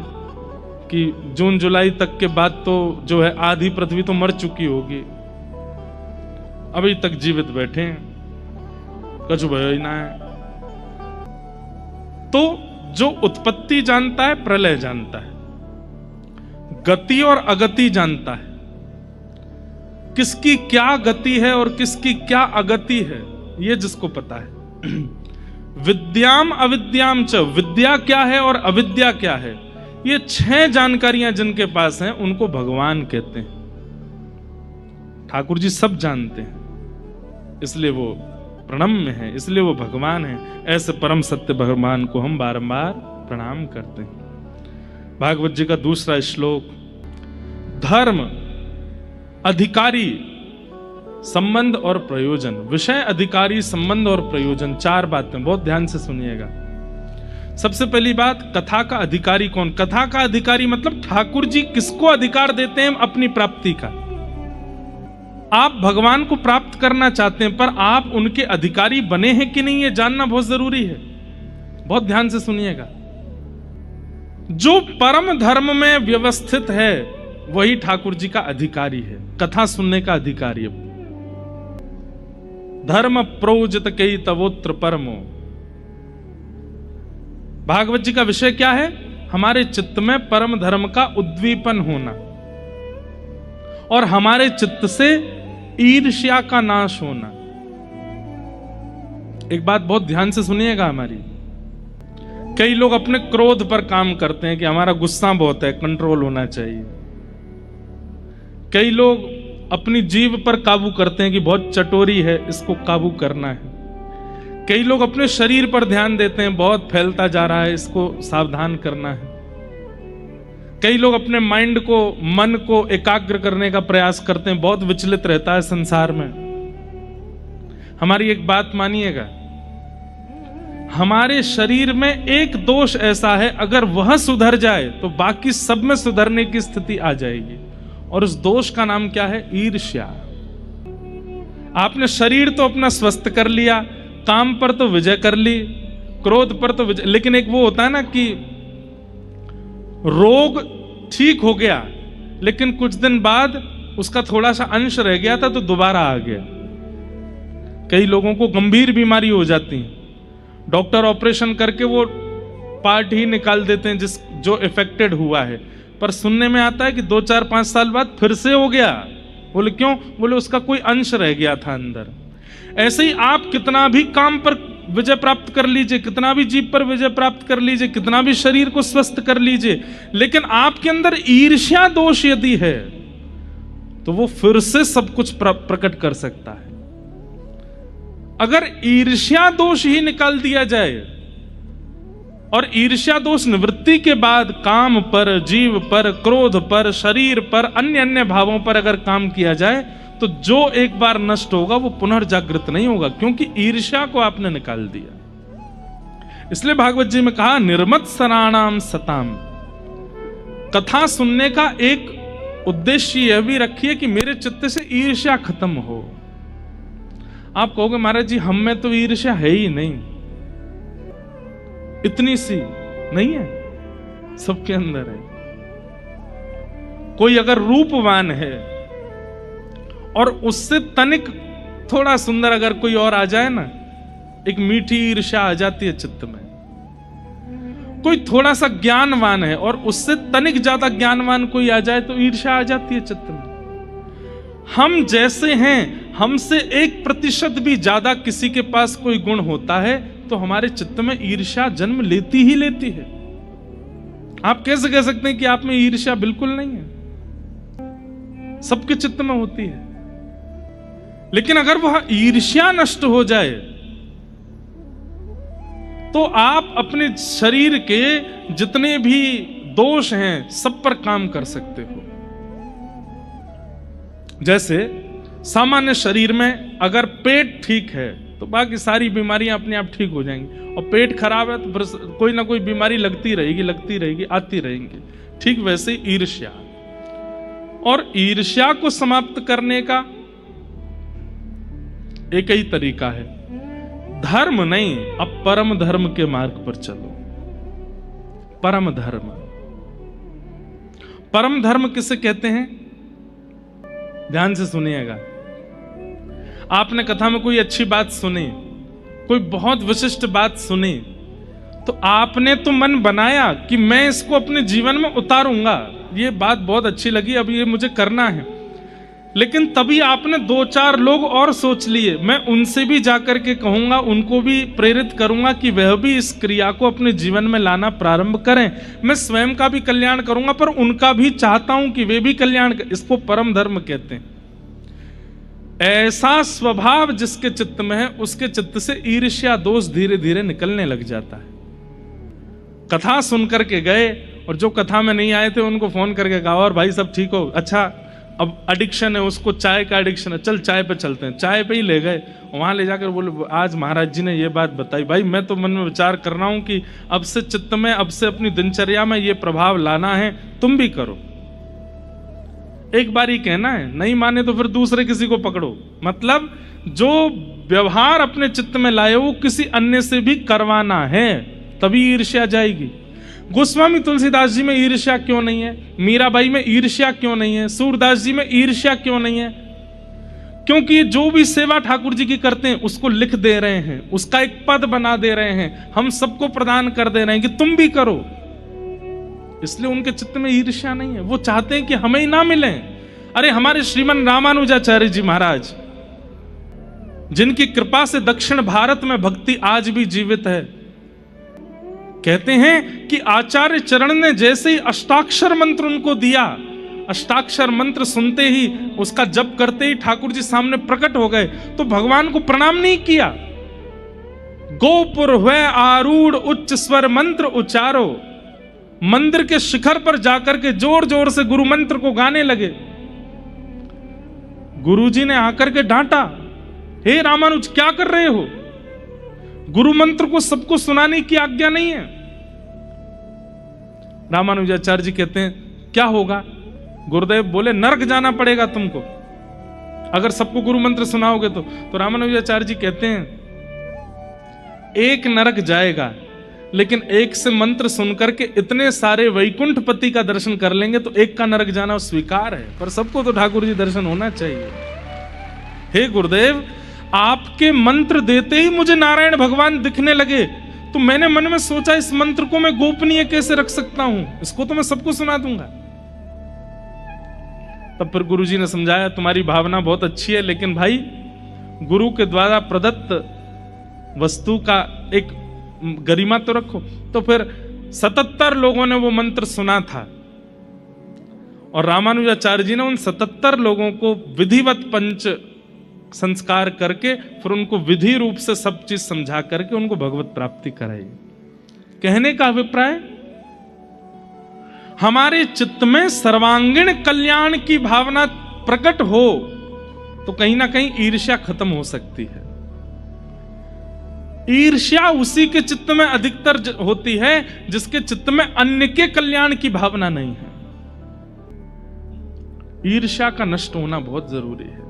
कि जून जुलाई तक के बाद तो जो है आधी पृथ्वी तो मर चुकी होगी, अभी तक जीवित बैठे हैं, कुछ भय ना है। तो जो उत्पत्ति जानता है, प्रलय जानता है, गति और अगति जानता है, किसकी क्या गति है और किसकी क्या अगति है, ये जिसको पता है। विद्याम अविद्याम च, विद्या क्या है और अविद्या क्या है, ये 6 जानकारियां जिनके पास हैं उनको भगवान कहते हैं। ठाकुर जी सब जानते हैं। इसलिए वो प्रणम्य है, इसलिए वो भगवान है। ऐसे परम सत्य भगवान को हम बारंबार प्रणाम करते हैं। भागवत जी का दूसरा श्लोक, धर्म, अधिकारी, संबंध और प्रयोजन। विषय, अधिकारी, संबंध और प्रयोजन, चार बातें बहुत ध्यान से सुनिएगा। सबसे पहली बात, कथा का अधिकारी कौन? कथा का अधिकारी मतलब ठाकुर जी किसको अधिकार देते हैं अपनी प्राप्ति का। आप भगवान को प्राप्त करना चाहते हैं, पर आप उनके अधिकारी बने हैं कि नहीं, यह जानना बहुत जरूरी है। बहुत ध्यान से सुनिएगा। जो परम धर्म में व्यवस्थित है वही ठाकुर जी का अधिकारी है, कथा सुनने का अधिकारी है। धर्म प्रोजित कई तवोत्र परमो। भागवत जी का विषय क्या है? हमारे चित्त में परम धर्म का उद्दीपन होना और हमारे चित्त से ईर्ष्या का नाश होना। एक बात बहुत ध्यान से सुनिएगा हमारी। कई लोग अपने क्रोध पर काम करते हैं कि हमारा गुस्सा बहुत है, कंट्रोल होना चाहिए। कई लोग अपनी जीभ पर काबू करते हैं कि बहुत चटोरी है, इसको काबू करना है। कई लोग अपने शरीर पर ध्यान देते हैं, बहुत फैलता जा रहा है, इसको सावधान करना है। कई लोग अपने माइंड को, मन को एकाग्र करने का प्रयास करते हैं, बहुत विचलित रहता है संसार में। हमारी एक बात मानिएगा, हमारे शरीर में एक दोष ऐसा है, अगर वह सुधर जाए तो बाकी सब में सुधरने की स्थिति आ जाएगी। और उस दोष का नाम क्या है? ईर्ष्या। आपने शरीर तो अपना स्वस्थ कर लिया, काम पर तो विजय कर ली, क्रोध पर तो विजय, लेकिन एक वो होता है ना कि रोग ठीक हो गया लेकिन कुछ दिन बाद उसका थोड़ा सा अंश रह गया था तो दोबारा आ गया। कई लोगों को गंभीर बीमारी हो जाती है, डॉक्टर ऑपरेशन करके वो पार्ट ही निकाल देते हैं जो इफेक्टेड हुआ है, पर सुनने में आता है कि 2, 4, 5 साल बाद फिर से हो गया। बोले क्यों? बोले उसका कोई अंश रह गया था अंदर। ऐसे ही आप कितना भी काम पर विजय प्राप्त कर लीजिए, कितना भी जीव पर विजय प्राप्त कर लीजिए, कितना भी शरीर को स्वस्थ कर लीजिए, लेकिन आपके अंदर ईर्ष्या दोष यदि है तो वो फिर से सब कुछ प्रकट कर सकता है। अगर ईर्ष्या दोष ही निकाल दिया जाए और ईर्ष्या दोष निवृत्ति के बाद काम पर, जीव पर, क्रोध पर, शरीर पर, अन्य अन्य भावों पर अगर काम किया जाए तो जो एक बार नष्ट होगा वो पुनर्जागृत नहीं होगा, क्योंकि ईर्ष्या को आपने निकाल दिया। इसलिए भागवत जी में कहा, निर्मत सराणाम सताम। कथा सुनने का एक उद्देश्य यह भी रखिए कि मेरे चित्त से ईर्ष्या खत्म हो। आप कहोगे महाराज जी हम में तो ईर्ष्या है ही नहीं, इतनी सी नहीं है, सबके अंदर है। कोई अगर रूपवान है और उससे तनिक थोड़ा सुंदर अगर कोई और आ जाए ना, एक मीठी ईर्ष्या आ जाती है चित्त में। कोई थोड़ा सा ज्ञानवान है और उससे तनिक ज्यादा ज्ञानवान कोई आ जाए तो ईर्ष्या आ जाती है चित्त में। हम जैसे हैं, हमसे 1% भी ज्यादा किसी के पास कोई गुण होता है तो हमारे चित्त में ईर्ष्या जन्म लेती ही लेती है। आप कैसे कह सकते हैं कि आप में ईर्ष्या बिल्कुल नहीं है? सबके चित्त में होती है। लेकिन अगर वह ईर्ष्या नष्ट हो जाए तो आप अपने शरीर के जितने भी दोष हैं सब पर काम कर सकते हो। जैसे सामान्य शरीर में अगर पेट ठीक है तो बाकी सारी बीमारियां अपने आप ठीक हो जाएंगी, और पेट खराब है तो कोई ना कोई बीमारी लगती रहेगी, आती रहेंगी। ठीक वैसे ईर्ष्या, और ईर्ष्या को समाप्त करने का एक ही तरीका है, धर्म नहीं, अब परम धर्म के मार्ग पर चलो। परम धर्म, परम धर्म किसे कहते हैं? ध्यान से सुनिएगा। आपने कथा में कोई अच्छी बात सुनी, कोई बहुत विशिष्ट बात सुनी, तो आपने तो मन बनाया कि मैं इसको अपने जीवन में उतारूंगा, ये बात बहुत अच्छी लगी, अब ये मुझे करना है। लेकिन तभी आपने 2-4 लोग और सोच लिए, मैं उनसे भी जाकर के कहूंगा, उनको भी प्रेरित करूंगा कि वह भी इस क्रिया को अपने जीवन में लाना प्रारंभ करें। मैं स्वयं का भी कल्याण करूंगा पर उनका भी चाहता हूं कि वे भी कल्याण। इसको परम धर्म कहते हैं। ऐसा स्वभाव जिसके चित्त में है, उसके चित्त से ईर्ष्या दोष धीरे धीरे निकलने लग जाता है। कथा सुन करके गए और जो कथा में नहीं आए थे उनको फोन करके कहा, और भाई सब ठीक हो? अच्छा, अब एडिक्शन है उसको, चाय का एडिक्शन है, चल चाय पे चलते हैं। चाय पे ही ले गए, वहां ले जाकर बोले आज महाराज जी ने ये बात बताई। भाई मैं तो मन में विचार कर रहा हूं कि अब से चित्त में, अब से अपनी दिनचर्या में ये प्रभाव लाना है, तुम भी करो। एक बार ही कहना है, नहीं माने तो फिर दूसरे किसी को पकड़ो। मतलब जो व्यवहार अपने चित्त में लाए वो किसी अन्य से भी करवाना है, तभी ईर्ष्या जाएगी। गोस्वामी तुलसीदास जी में ईर्ष्या क्यों नहीं है? मीराबाई में ईर्ष्या क्यों नहीं है? सूरदास जी में ईर्ष्या क्यों नहीं है? क्योंकि जो भी सेवा ठाकुर जी की करते हैं उसको लिख दे रहे हैं, उसका एक पद बना दे रहे हैं, हम सबको प्रदान कर दे रहे हैं कि तुम भी करो। इसलिए उनके चित्त में ईर्ष्या नहीं है। वो चाहते हैं कि हमें ही ना मिले। अरे हमारे श्रीमन रामानुजाचार्य जी महाराज, जिनकी कृपा से दक्षिण भारत में भक्ति आज भी जीवित है, कहते हैं कि आचार्य चरण ने जैसे ही अष्टाक्षर मंत्र उनको दिया, अष्टाक्षर मंत्र सुनते ही, उसका जप करते ही ठाकुर जी सामने प्रकट हो गए, तो भगवान को प्रणाम नहीं किया। गोपुर हुए आरूढ़ उच्च स्वर मंत्र उचारो, मंदिर के शिखर पर जाकर के जोर जोर से गुरु मंत्र को गाने लगे। गुरुजी ने आकर के डांटा, हे रामानुज क्या कर रहे हो? गुरु मंत्र को सबको सुनाने की आज्ञा नहीं है। रामानुजाचार्य जी कहते हैं क्या होगा? गुरुदेव बोले नरक जाना पड़ेगा तुमको अगर सबको गुरु मंत्र सुनाओगे तो रामानुजाचार्य जी कहते हैं एक नरक जाएगा, लेकिन एक से मंत्र सुनकर के इतने सारे वैकुंठपति का दर्शन कर लेंगे तो एक का नरक जाना स्वीकार है, पर सबको तो ठाकुर जी दर्शन होना चाहिए। हे गुरुदेव, आपके मंत्र देते ही मुझे नारायण भगवान दिखने लगे, तो मैंने मन में सोचा इस मंत्र को मैं गोपनीय कैसे रख सकता हूं, इसको तो मैं सबको सुना दूंगा। तब फिर गुरुजी ने समझाया तुम्हारी भावना बहुत अच्छी है, लेकिन भाई गुरु के द्वारा प्रदत्त वस्तु का एक गरिमा तो रखो। तो फिर 77 लोगों ने वो मंत्र सुना था और रामानुजाचार्य जी ने उन 77 लोगों को विधिवत पंच संस्कार करके फिर उनको विधि रूप से सब चीज समझा करके उनको भगवत प्राप्ति कराई। कहने का अभिप्राय, हमारे चित्त में सर्वांगीण कल्याण की भावना प्रकट हो तो कहीं ना कहीं ईर्ष्या खत्म हो सकती है। ईर्ष्या उसी के चित्त में अधिकतर होती है जिसके चित्त में अन्य के कल्याण की भावना नहीं है। ईर्ष्या का नष्ट होना बहुत जरूरी है।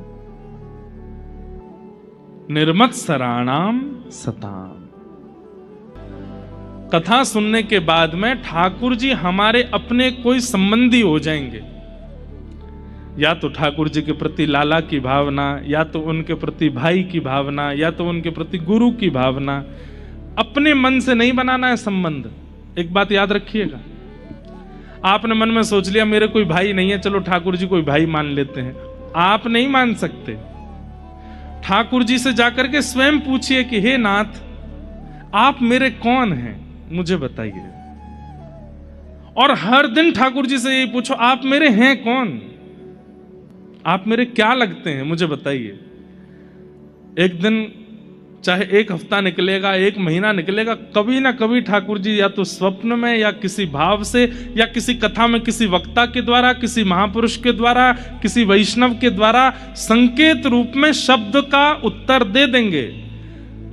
निर्मत्सराणाम सताम। कथा सुनने के बाद में ठाकुर जी हमारे अपने कोई संबंधी हो जाएंगे, या तो ठाकुर जी के प्रति लाला की भावना, या तो उनके प्रति भाई की भावना, या तो उनके प्रति गुरु की भावना। अपने मन से नहीं बनाना है संबंध। एक बात याद रखिएगा, आपने मन में सोच लिया मेरे कोई भाई नहीं है, चलो ठाकुर जी कोई भाई मान लेते हैं, आप नहीं मान सकते। ठाकुर जी से जाकर के स्वयं पूछिए कि हे नाथ, आप मेरे कौन हैं, मुझे बताइए। और हर दिन ठाकुर जी से यही पूछो, आप मेरे हैं कौन, आप मेरे क्या लगते हैं, मुझे बताइए। एक दिन चाहे एक हफ्ता निकलेगा, एक महीना निकलेगा, कभी ना कभी ठाकुर जी या तो स्वप्न में या किसी भाव से या किसी कथा में किसी वक्ता के द्वारा, किसी महापुरुष के द्वारा, किसी वैष्णव के द्वारा संकेत रूप में शब्द का उत्तर दे देंगे।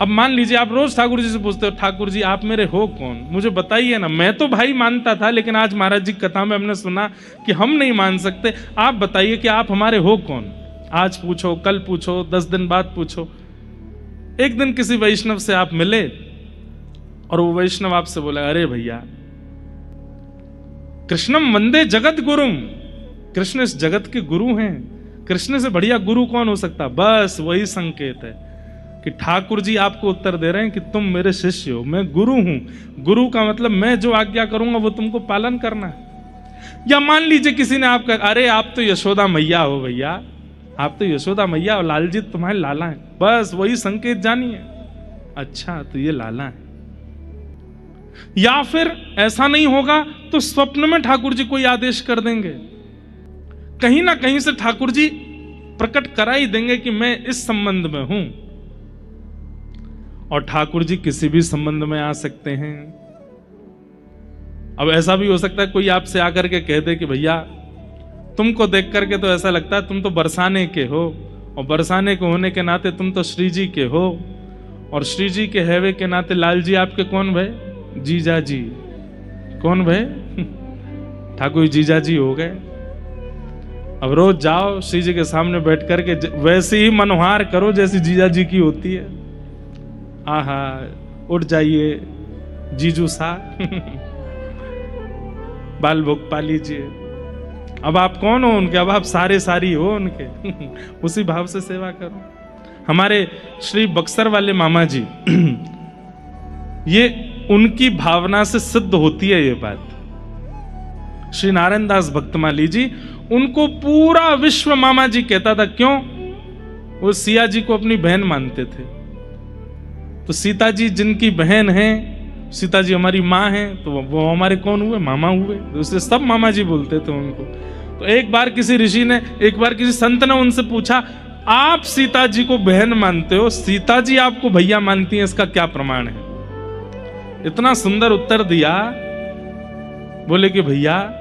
अब मान लीजिए आप रोज ठाकुर जी से पूछते हो, ठाकुर जी आप मेरे हो कौन, मुझे बताइए ना। मैं तो भाई मानता था, लेकिन आज महाराज जी की कथा में हमने सुना कि हम नहीं मान सकते। आप बताइए कि आप हमारे हो कौन। आज पूछो, कल पूछो, 10 दिन बाद पूछो। एक दिन किसी वैष्णव से आप मिले और वो वैष्णव आपसे बोला, अरे भैया कृष्णम वंदे जगत गुरुम, कृष्ण इस जगत के गुरु हैं, कृष्ण से बढ़िया गुरु कौन हो सकता। बस वही संकेत है कि ठाकुर जी आपको उत्तर दे रहे हैं कि तुम मेरे शिष्य हो, मैं गुरु हूं। गुरु का मतलब मैं जो आज्ञा करूंगा वो तुमको पालन करना है। या मान लीजिए किसी ने आपका, अरे आप तो यशोदा मैया हो भैया, आप तो यशोदा मैया और लाल जी तुम्हारे लाला हैं। बस वही संकेत जानिए, अच्छा तो ये लाला है। या फिर ऐसा नहीं होगा तो स्वप्न में ठाकुर जी कोई आदेश कर देंगे। कहीं ना कहीं से ठाकुर जी प्रकट करा ही देंगे कि मैं इस संबंध में हूं। और ठाकुर जी किसी भी संबंध में आ सकते हैं। अब ऐसा भी हो सकता है कोई आपसे आकर के कह दे कि भैया तुमको देख करके तो ऐसा लगता है तुम तो बरसाने के हो, और बरसाने के होने के नाते तुम तो श्री जी के हो, और श्री जी के हैवे के नाते लाल जी आपके कौन भय? जीजा जी। कौन भय? ठाकुर जीजा जी हो गए। अब रोज जाओ श्री जी के सामने बैठ करके वैसे ही मनोहार करो जैसी जीजा जी की होती है। आहा, उठ जाइए जीजू सा बाल भोग पा लीजिए। अब आप कौन हो उनके? अब आप सारे सारी हो उनके उसी भाव से सेवा करो। हमारे श्री बक्सर वाले मामा जी ये उनकी भावना से सिद्ध होती है ये बात। श्री नारायण दास भक्तमाली जी, उनको पूरा विश्व मामा जी कहता था। क्यों? वो सिया जी को अपनी बहन मानते थे। तो सीता जी जिनकी बहन है, सीता जी हमारी माँ हैं, तो वो हमारे कौन हुए? मामा हुए। दूसरे सब मामा जी बोलते थे उनको। तो एक बार किसी ऋषि ने, एक बार किसी संत ने उनसे पूछा, आप सीता जी को बहन मानते हो, सीता जी आपको भैया मानती हैं, इसका क्या प्रमाण है? इतना सुंदर उत्तर दिया। बोले कि भैया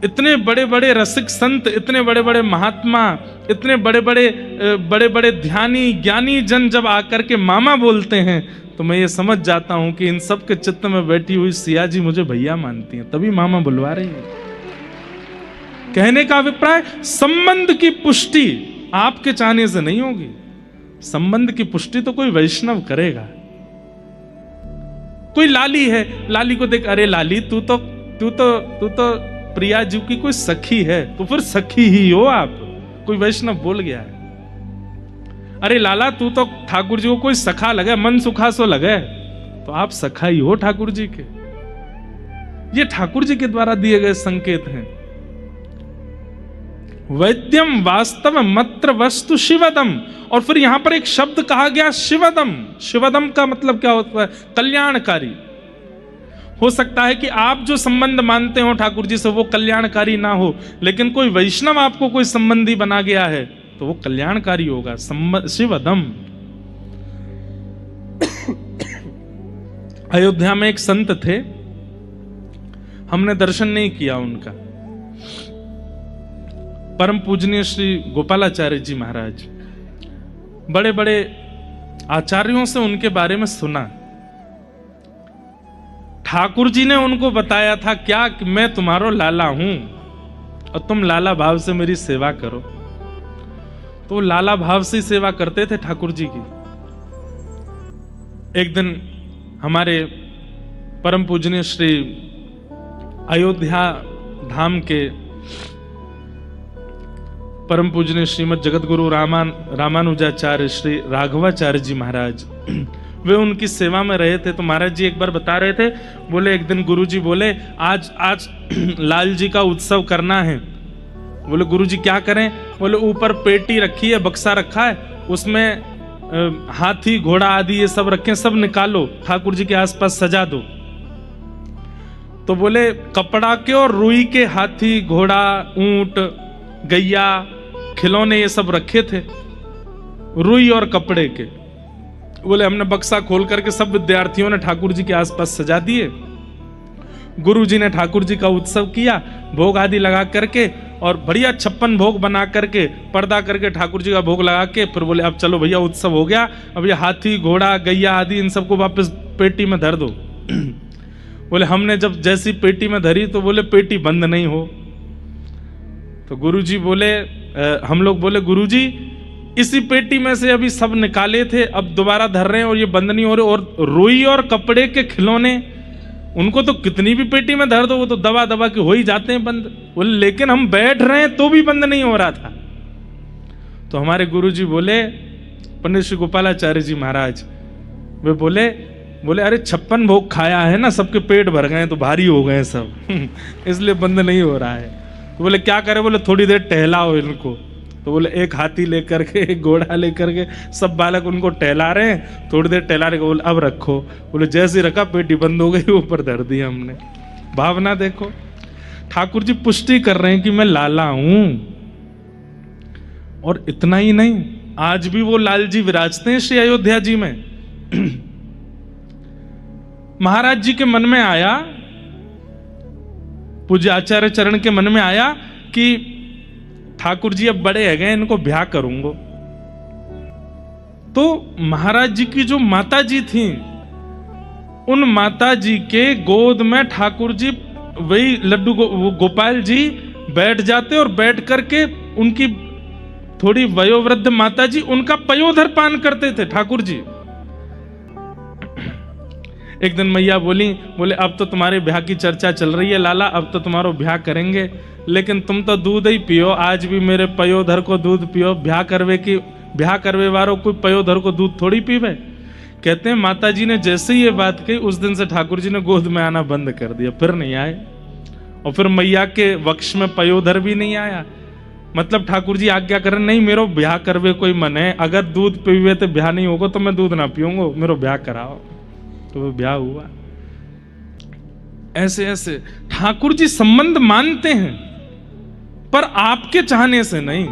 इतने बड़े बड़े रसिक संत, इतने बड़े बड़े महात्मा, इतने बड़े बड़े ध्यानी ज्ञानी जन जब आकर के मामा बोलते हैं तो मैं ये समझ जाता हूं कि इन सब के चित्त में बैठी हुई सिया जी मुझे भैया मानती हैं, तभी मामा बुलवा रही है। कहने का अभिप्राय, संबंध की पुष्टि आपके चाहने से नहीं होगी। संबंध की पुष्टि तो कोई वैष्णव करेगा। कोई लाली है, लाली को देख, अरे लाली तू तो प्रिया जी की कोई सखी है, तो फिर सखी ही हो आप। कोई वैष्णव बोल गया है। अरे लाला तू तो ठाकुर जी को कोई सखा लगे, मन सुखा सो लगे, तो आप सखा ही हो ठाकुर जी के। ये ठाकुर जी के द्वारा दिए गए संकेत हैं। वैद्यम वास्तव मत्र वस्तु शिवदम। और फिर यहां पर एक शब्द कहा गया शिवदम। शिवदम का मतलब क्या होता है? कल्याणकारी। हो सकता है कि आप जो संबंध मानते हो ठाकुर जी से वो कल्याणकारी ना हो, लेकिन कोई वैष्णव आपको कोई संबंधी बना गया है तो वो कल्याणकारी होगा। शिवदम। अयोध्या में एक संत थे, हमने दर्शन नहीं किया उनका। परम पूजनीय श्री गोपालाचार्य जी महाराज, बड़े बड़े आचार्यों से उनके बारे में सुना। ठाकुर जी ने उनको बताया था क्या कि मैं तुम्हारो लाला हूं और तुम लाला भाव से मेरी सेवा करो। तो लाला भाव से सेवा करते थे ठाकुर जी की। एक दिन हमारे परम पूजनीय श्री अयोध्या धाम के परम पूजनीय श्रीमद जगतगुरु रामानुजाचार्य श्री राघवाचार्य जी महाराज, वे उनकी सेवा में रहे थे। तो महाराज जी एक बार बता रहे थे, बोले एक दिन गुरु जी बोले आज लाल जी का उत्सव करना है। बोले गुरु जी क्या करें? बोले ऊपर पेटी रखी है, बक्सा रखा है, उसमें हाथी घोड़ा आदि ये सब रखे, सब निकालो, ठाकुर जी के आसपास सजा दो। तो बोले कपड़ा के और रुई के हाथी घोड़ा ऊंट गैया खिलौने ये सब रखे थे, रुई और कपड़े के। बोले हमने बक्सा खोल करके सब विद्यार्थियों ने ठाकुर जी के आसपास सजा दिए। गुरु जी ने ठाकुर जी का उत्सव किया, भोग आदि लगा करके, और बढ़िया 56 भोग बना करके पर्दा करके ठाकुर जी का भोग लगा के फिर बोले अब चलो भैया उत्सव हो गया, अब ये हाथी घोड़ा गैया आदि इन सबको वापस पेटी में धर दो। बोले हमने जब जैसी पेटी में धरी तो बोले पेटी बंद नहीं हो। तो गुरुजी बोले, हम लोग बोले गुरुजी इसी पेटी में से अभी सब निकाले थे, अब दोबारा धर रहे हैं और ये बंद नहीं हो रहे, और रुई और कपड़े के खिलौने उनको तो कितनी भी पेटी में धर दो वो तो दबा दबा के हो ही जाते हैं बंद। बोले लेकिन हम बैठ रहे हैं तो भी बंद नहीं हो रहा था। तो हमारे गुरुजी बोले, पंडित श्री गोपालाचार्य जी महाराज, वे बोले अरे 56 भोग खाया है ना, सबके पेट भर गए तो भारी हो गए सब इसलिए बंद नहीं हो रहा है। तो बोले क्या करें? बोले थोड़ी देर टहलाओ इनको। तो बोले एक हाथी लेकर के एक घोड़ा लेकर के सब बालक उनको टहला रहे हैं, थोड़ी देर टहला रहे। बोले अब रखो। बोले जैसे रखा पेटी बंद हो गई, ऊपर धर दी हमने। भावना देखो, ठाकुर जी पुष्टि कर रहे हैं कि मैं लाला हूं। और इतना ही नहीं, आज भी वो लाल जी विराजते हैं श्री अयोध्या जी में। महाराज जी के मन में आया, पूज्य आचार्य चरण के मन में आया कि ठाकुर जी अब बड़े है गए, इनको ब्याह करूंगा। तो महाराज जी की जो माता जी थी, उन माता जी के गोद में ठाकुर जी, वही लड्डू गोपाल जी बैठ जाते और बैठ करके उनकी थोड़ी वयोवृद्ध माता जी उनका पयोधर पान करते थे ठाकुर जी। एक दिन मैया बोले अब तो तुम्हारे ब्याह की चर्चा चल रही है लाला, अब तो तुम्हारा ब्याह करेंगे, लेकिन तुम तो दूध ही पियो, आज भी मेरे पयोधर को दूध पियो। ब्याह करवे वालों कोई पयोधर को दूध थोड़ी पीवे। कहते हैं माता जी ने जैसे ही ये बात कही, उस दिन से ठाकुर जी ने गोद में आना बंद कर दिया, फिर नहीं आए। और फिर मैया के वक्ष में पयोधर भी नहीं आया। मतलब ठाकुर जी आज्ञा करें, नहीं मेरो ब्याह करवे कोई मन है, अगर दूध पीवे तो ब्याह नहीं होगा, तो मैं दूध ना पीऊंगा, मेरो ब्याह कराओ। तो वो ब्याह हुआ। ऐसे ऐसे ठाकुर जी संबंध मानते हैं, पर आपके चाहने से नहीं,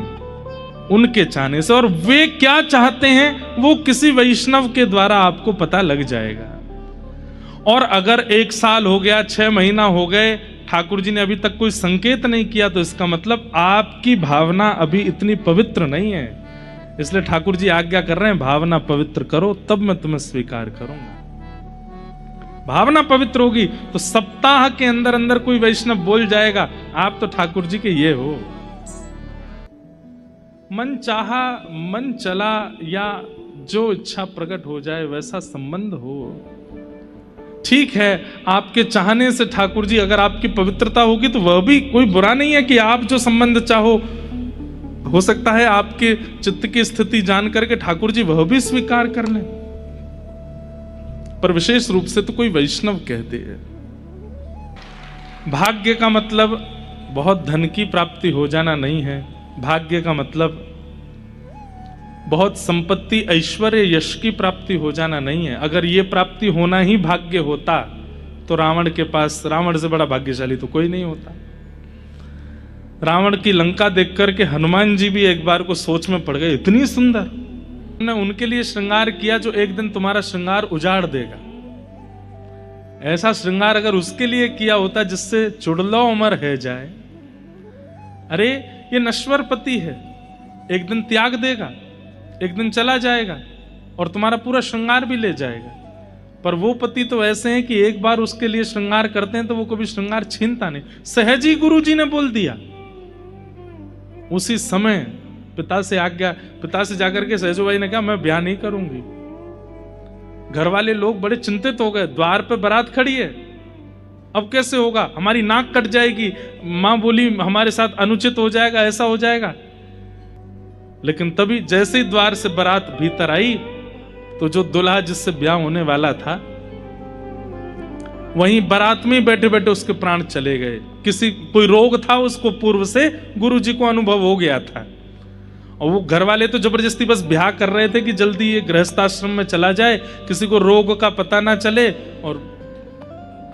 उनके चाहने से। और वे क्या चाहते हैं वो किसी वैष्णव के द्वारा आपको पता लग जाएगा। और अगर 1 साल हो गया, 6 महीना हो गए, ठाकुर जी ने अभी तक कोई संकेत नहीं किया, तो इसका मतलब आपकी भावना अभी इतनी पवित्र नहीं है। इसलिए ठाकुर जी आज्ञा कर रहे हैं, भावना पवित्र करो, तब मैं तुम्हें स्वीकार करूंगा। भावना पवित्र होगी तो सप्ताह के अंदर अंदर कोई वैष्णव बोल जाएगा, आप तो ठाकुर जी के ये हो। मन चाहा, मन चला, या जो इच्छा प्रकट हो जाए वैसा संबंध हो। ठीक है, आपके चाहने से ठाकुर जी, अगर आपकी पवित्रता होगी तो वह भी कोई बुरा नहीं है कि आप जो संबंध चाहो, हो सकता है आपके चित्त की स्थिति जान करके ठाकुर जी वह भी स्वीकार कर लें। पर विशेष रूप से तो कोई वैष्णव कहते हैं। भाग्य का मतलब बहुत धन की प्राप्ति हो जाना नहीं है। भाग्य का मतलब बहुत संपत्ति, ऐश्वर्य, यश की प्राप्ति हो जाना नहीं है। अगर ये प्राप्ति होना ही भाग्य होता तो रावण के पास, रावण से बड़ा भाग्यशाली तो कोई नहीं होता। रावण की लंका देख करके हनुमान जी भी एक बार को सोच में पड़ गए, इतनी सुंदर। ने उनके लिए श्रृंगार किया जो एक दिन तुम्हारा श्रृंगार उजाड़ देगा। ऐसा श्रृंगार अगर उसके लिए किया होता जिससे चुड़लो उमर है जाए। अरे ये नश्वर पति है, एक दिन त्याग देगा, एक दिन चला जाएगा और तुम्हारा पूरा श्रृंगार भी ले जाएगा। पर वो पति तो ऐसे हैं कि एक बार उसके लिए श्रृंगार करते हैं तो वो कभी श्रृंगार छीनता नहीं। सहज ही गुरु जी ने बोल दिया। उसी समय पिता से जाकर के सहजो भाई ने कहा, मैं ब्याह नहीं करूंगी। घर वाले लोग बड़े चिंतित हो गए, द्वार पे बारात खड़ी है, अब कैसे होगा, हमारी नाक कट जाएगी। मां बोली हमारे साथ अनुचित हो जाएगा, ऐसा हो जाएगा। लेकिन तभी जैसे ही द्वार से बारात भीतर आई तो जो दुल्हा जिससे ब्याह होने वाला था, वहीं बारात में बैठे बैठे उसके प्राण चले गए। कोई रोग था उसको, पूर्व से गुरु जी को अनुभव हो गया था। और वो घर वाले तो जबरदस्ती बस ब्याह कर रहे थे कि जल्दी ये गृहस्थाश्रम में चला जाए, किसी को रोग का पता ना चले और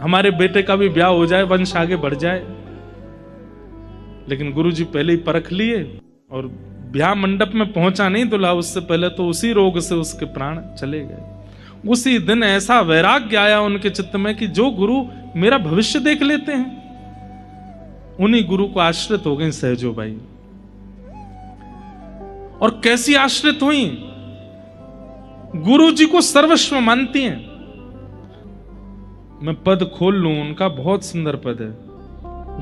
हमारे बेटे का भी ब्याह हो जाए, वंश आगे बढ़ जाए। लेकिन गुरु जी पहले ही परख लिए और ब्याह मंडप में पहुंचा नहीं दुल्हा, उससे पहले तो उसी रोग से उसके प्राण चले गए। उसी दिन ऐसा वैराग्य आया उनके चित्त में कि जो गुरु मेरा भविष्य देख लेते हैं, उन्हीं गुरु को आश्रित हो गई सहजो बाई। और कैसी आश्रित हुई, गुरु जी को सर्वस्व मानती हैं। मैं पद खोल लूं, उनका बहुत सुंदर पद है,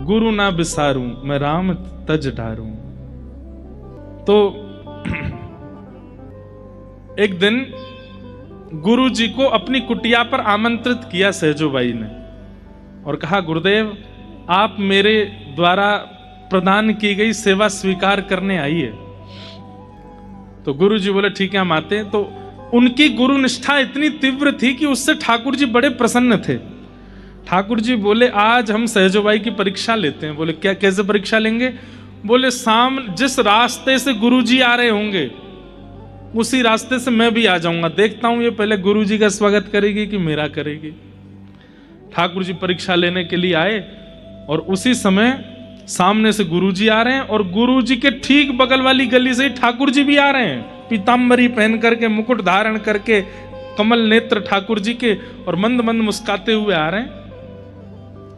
गुरु ना बिसारूं मैं राम तज ढारूं। तो एक दिन गुरु जी को अपनी कुटिया पर आमंत्रित किया सहजोबाई ने और कहा, गुरुदेव आप मेरे द्वारा प्रदान की गई सेवा स्वीकार करने आइए। तो गुरु जी बोले ठीक है हम आते हैं। तो उनकी गुरु निष्ठा इतनी तीव्र थी कि उससे ठाकुर जी बड़े प्रसन्न थे। ठाकुर जी बोले आज हम सहजोबाई की परीक्षा लेते हैं। बोले क्या, कैसे परीक्षा लेंगे? बोले जिस रास्ते से गुरु जी आ रहे होंगे उसी रास्ते से मैं भी आ जाऊंगा, देखता हूं ये पहले गुरु जी का स्वागत करेगी कि मेरा करेगी। ठाकुर जी परीक्षा लेने के लिए आए और उसी समय सामने से गुरुजी आ रहे हैं और गुरुजी के ठीक बगल वाली गली से ही ठाकुर जी भी आ रहे हैं, पीताम्बरी पहन करके, मुकुट धारण करके, कमल नेत्र ठाकुर जी के, और मंद मंद मुस्काते हुए आ रहे हैं।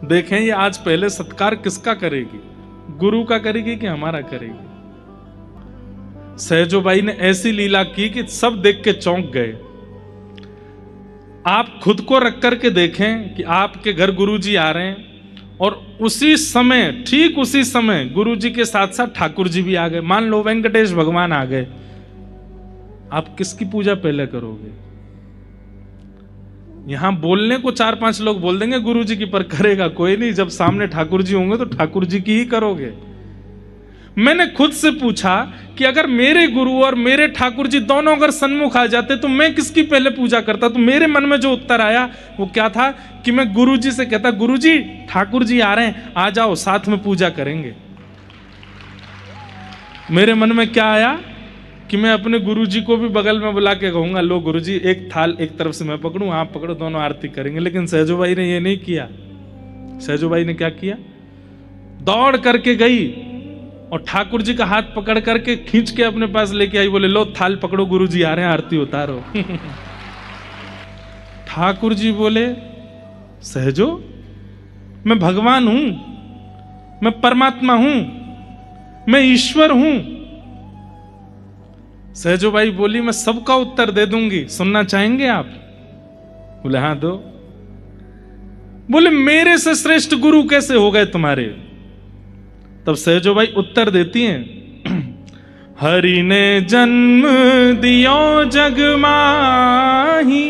देखें ये आज पहले सत्कार किसका करेगी, गुरु का करेगी कि हमारा करेगी। सहजोबाई ने ऐसी लीला की कि सब देख के चौंक गए। आप खुद को रख करके देखें कि आपके घर गुरुजी आ रहे हैं और उसी समय, ठीक उसी समय गुरुजी के साथ साथ ठाकुर जी भी आ गए। मान लो वेंकटेश भगवान आ गए, आप किसकी पूजा पहले करोगे? यहां बोलने को 4-5 लोग बोल देंगे गुरुजी की, पर करेगा कोई नहीं। जब सामने ठाकुर जी होंगे तो ठाकुर जी की ही करोगे। मैंने खुद से पूछा कि अगर मेरे गुरु और मेरे ठाकुर जी दोनों अगर सन्मुख आ जाते तो मैं किसकी पहले पूजा करता? तो मेरे मन में जो उत्तर आया वो क्या था कि मैं गुरु जी से कहता, गुरु जी ठाकुर जी आ रहे हैं, आ जाओ साथ में पूजा करेंगे। मेरे मन में क्या आया कि मैं अपने गुरु जी को भी बगल में बुला के कहूंगा, लो गुरु जी एक थाल एक तरफ से मैं पकड़ूं, आप पकड़ो, दोनों आरती करेंगे। लेकिन सहजोबाई ने ये नहीं किया। सहजोबाई ने क्या किया? दौड़ करके गई और ठाकुर जी का हाथ पकड़ करके खींच के अपने पास लेके आई, बोले लो थाल पकड़ो, गुरु जी आ रहे हैं, आरती उतारो। ठाकुर जी बोले, सहजो मैं भगवान हूं, मैं परमात्मा हूं, मैं ईश्वर हूं। सहजोबाई बोली, मैं सबका उत्तर दे दूंगी, सुनना चाहेंगे आप? बोले हाँ दो। बोले मेरे से श्रेष्ठ गुरु कैसे हो गए तुम्हारे? तब सहजोबाई उत्तर देती हैं, हरि ने जन्म दियो जग माही,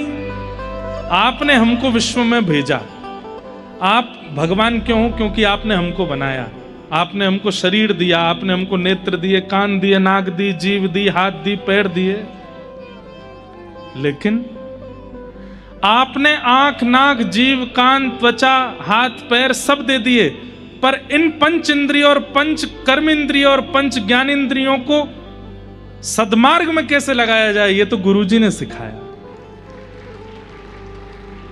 आपने हमको विश्व में भेजा। आप भगवान क्यों हो? क्योंकि आपने हमको बनाया, आपने हमको शरीर दिया, आपने हमको नेत्र दिए, कान दिए, नाक दी, जीभ दी, हाथ दी, पैर दिए। लेकिन आपने आंख, नाक, जीभ, कान, त्वचा, हाथ, पैर सब दे दिए, पर इन पंच इंद्रिय और पंच कर्म इंद्रिय और पंच ज्ञान इंद्रियों को सद्मार्ग में कैसे लगाया जाए ये तो गुरुजी ने सिखाया।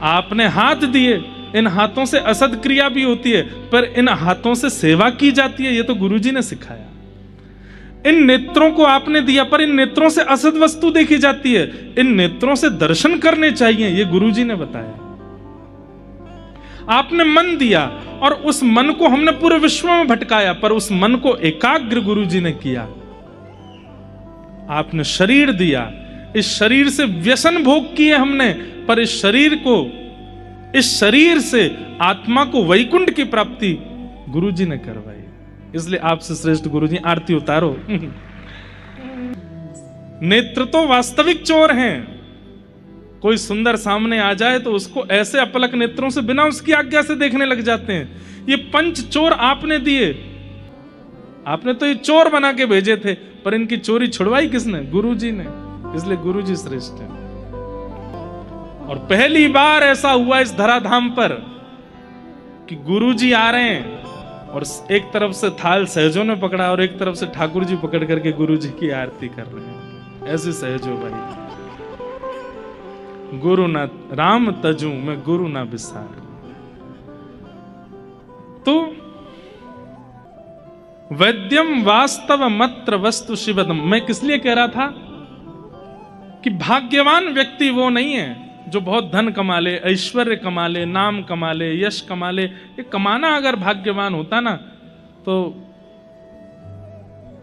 आपने हाथ दिए, इन हाथों से असद क्रिया भी होती है, पर इन हाथों से सेवा की जाती है, ये तो गुरुजी ने सिखाया। इन नेत्रों को आपने दिया, पर इन नेत्रों से असद वस्तु देखी जाती है, इन नेत्रों से दर्शन करने चाहिए, ये गुरुजी ने बताया। आपने मन दिया और उस मन को हमने पूरे विश्व में भटकाया, पर उस मन को एकाग्र गुरुजी ने किया। आपने शरीर दिया, इस शरीर से व्यसन भोग किए हमने, पर इस शरीर से आत्मा को वैकुंठ की प्राप्ति गुरुजी ने करवाई। इसलिए आपसे श्रेष्ठ गुरुजी, आरती उतारो। नेत्र तो वास्तविक चोर हैं। कोई सुंदर सामने आ जाए तो उसको ऐसे अपलक नेत्रों से बिना उसकी आज्ञा से देखने लग जाते हैं। ये पंच चोर आपने दिए, आपने तो ये चोर बना के भेजे थे, पर इनकी चोरी छुड़वाई किसने? गुरुजी ने। इसलिए गुरुजी श्रेष्ठ है। और पहली बार ऐसा हुआ इस धराधाम पर कि गुरुजी आ रहे हैं और एक तरफ से थाल सहजों ने पकड़ा और एक तरफ से ठाकुर जी पकड़ करके गुरुजी की आरती कर रहे हैं। ऐसे सहजो भाई, गुरु ना राम तजू मैं गुरु ना बिसार। तो वैद्यम वास्तव मत्र वस्तु शिवदम, मैं किस लिए कह रहा था कि भाग्यवान व्यक्ति वो नहीं है जो बहुत धन कमा ले, ऐश्वर्य कमा ले, नाम कमा ले, यश कमा ले। ये कमाना अगर भाग्यवान होता ना तो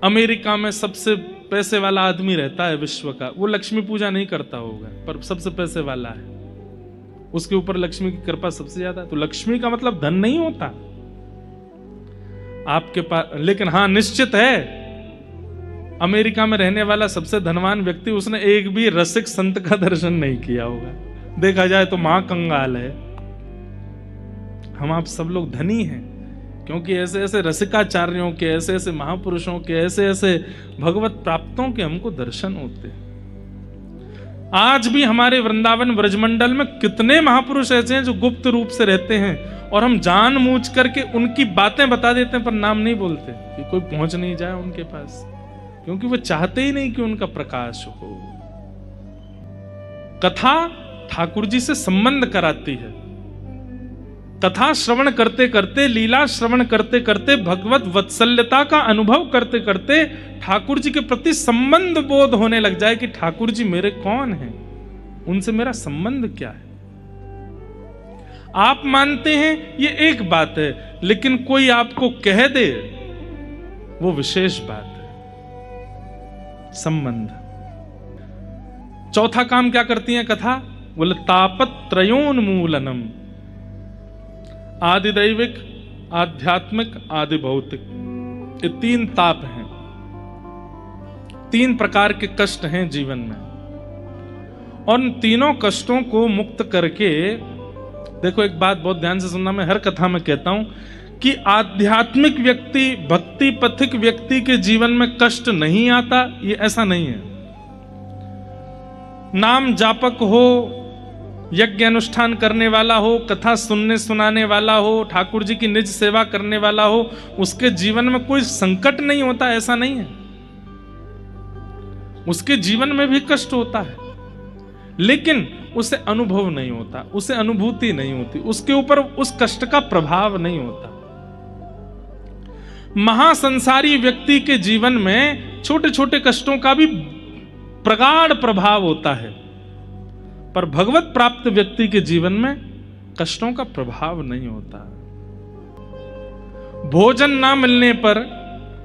अमेरिका में सबसे पैसे वाला आदमी रहता है विश्व का, वो लक्ष्मी पूजा नहीं करता होगा, पर सबसे पैसे वाला है, उसके ऊपर लक्ष्मी की कृपा सबसे ज्यादा। तो लक्ष्मी का मतलब धन नहीं होता आपके पास, लेकिन हाँ निश्चित है अमेरिका में रहने वाला सबसे धनवान व्यक्ति, उसने एक भी रसिक संत का दर्शन नहीं किया होगा। देखा जाए तो महाकंगाल है। हम आप सब लोग धनी हैं क्योंकि ऐसे ऐसे रसिकाचार्यों के, ऐसे ऐसे महापुरुषों के, ऐसे ऐसे भगवत प्राप्तों के हमको दर्शन होते हैं। आज भी हमारे वृंदावन ब्रजमंडल में कितने महापुरुष ऐसे हैं जो गुप्त रूप से रहते हैं और हम जानबूझ करके उनकी बातें बता देते हैं पर नाम नहीं बोलते कि कोई पहुंच नहीं जाए उनके पास, क्योंकि वो चाहते ही नहीं कि उनका प्रकाश हो। कथा ठाकुर जी से संबंध कराती है। कथा श्रवण करते करते, लीला श्रवण करते करते, भगवत वत्सल्यता का अनुभव करते करते ठाकुर जी के प्रति संबंध बोध होने लग जाए कि ठाकुर जी मेरे कौन हैं, उनसे मेरा संबंध क्या है। आप मानते हैं ये एक बात है, लेकिन कोई आपको कह दे वो विशेष बात है। संबंध। चौथा काम क्या करती है कथा? बोले तापत्रयोन्मूलनम। आदि दैविक, आध्यात्मिक, आदि भौतिक, ये तीन ताप हैं, तीन प्रकार के कष्ट हैं जीवन में। और इन तीनों कष्टों को मुक्त करके, देखो एक बात बहुत ध्यान से सुनना, मैं हर कथा में कहता हूं कि आध्यात्मिक व्यक्ति, भक्ति पथिक व्यक्ति के जीवन में कष्ट नहीं आता, ये ऐसा नहीं है। नाम जापक हो, यज्ञ अनुष्ठान करने वाला हो, कथा सुनने सुनाने वाला हो, ठाकुर जी की निज सेवा करने वाला हो, उसके जीवन में कोई संकट नहीं होता, ऐसा नहीं है। उसके जीवन में भी कष्ट होता है, लेकिन उसे अनुभव नहीं होता, उसे अनुभूति नहीं होती, उसके ऊपर उस कष्ट का प्रभाव नहीं होता। महासंसारी व्यक्ति के जीवन में छोटे छोटे कष्टों का भी प्रगाढ़ प्रभाव होता है, पर भगवत प्राप्त व्यक्ति के जीवन में कष्टों का प्रभाव नहीं होता। भोजन ना मिलने पर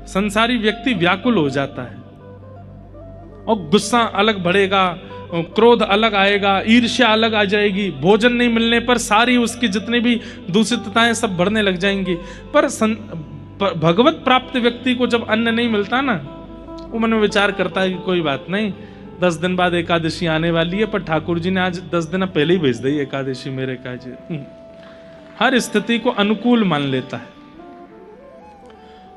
संसारी व्यक्ति व्याकुल हो जाता है और गुस्सा अलग बढ़ेगा, क्रोध अलग आएगा, ईर्ष्या अलग आ जाएगी। भोजन नहीं मिलने पर सारी उसकी जितनी भी दूषितताएं सब बढ़ने लग जाएंगी। पर भगवत प्राप्त व्यक्ति को जब अन्न नहीं मिलता ना, वो मन में विचार करता है कि कोई बात नहीं, 10 दिन बाद एकादशी आने वाली है, पर ठाकुर जी ने आज 10 दिन पहले ही भेज दी एकादशी मेरे काज। हर स्थिति को अनुकूल मान लेता है,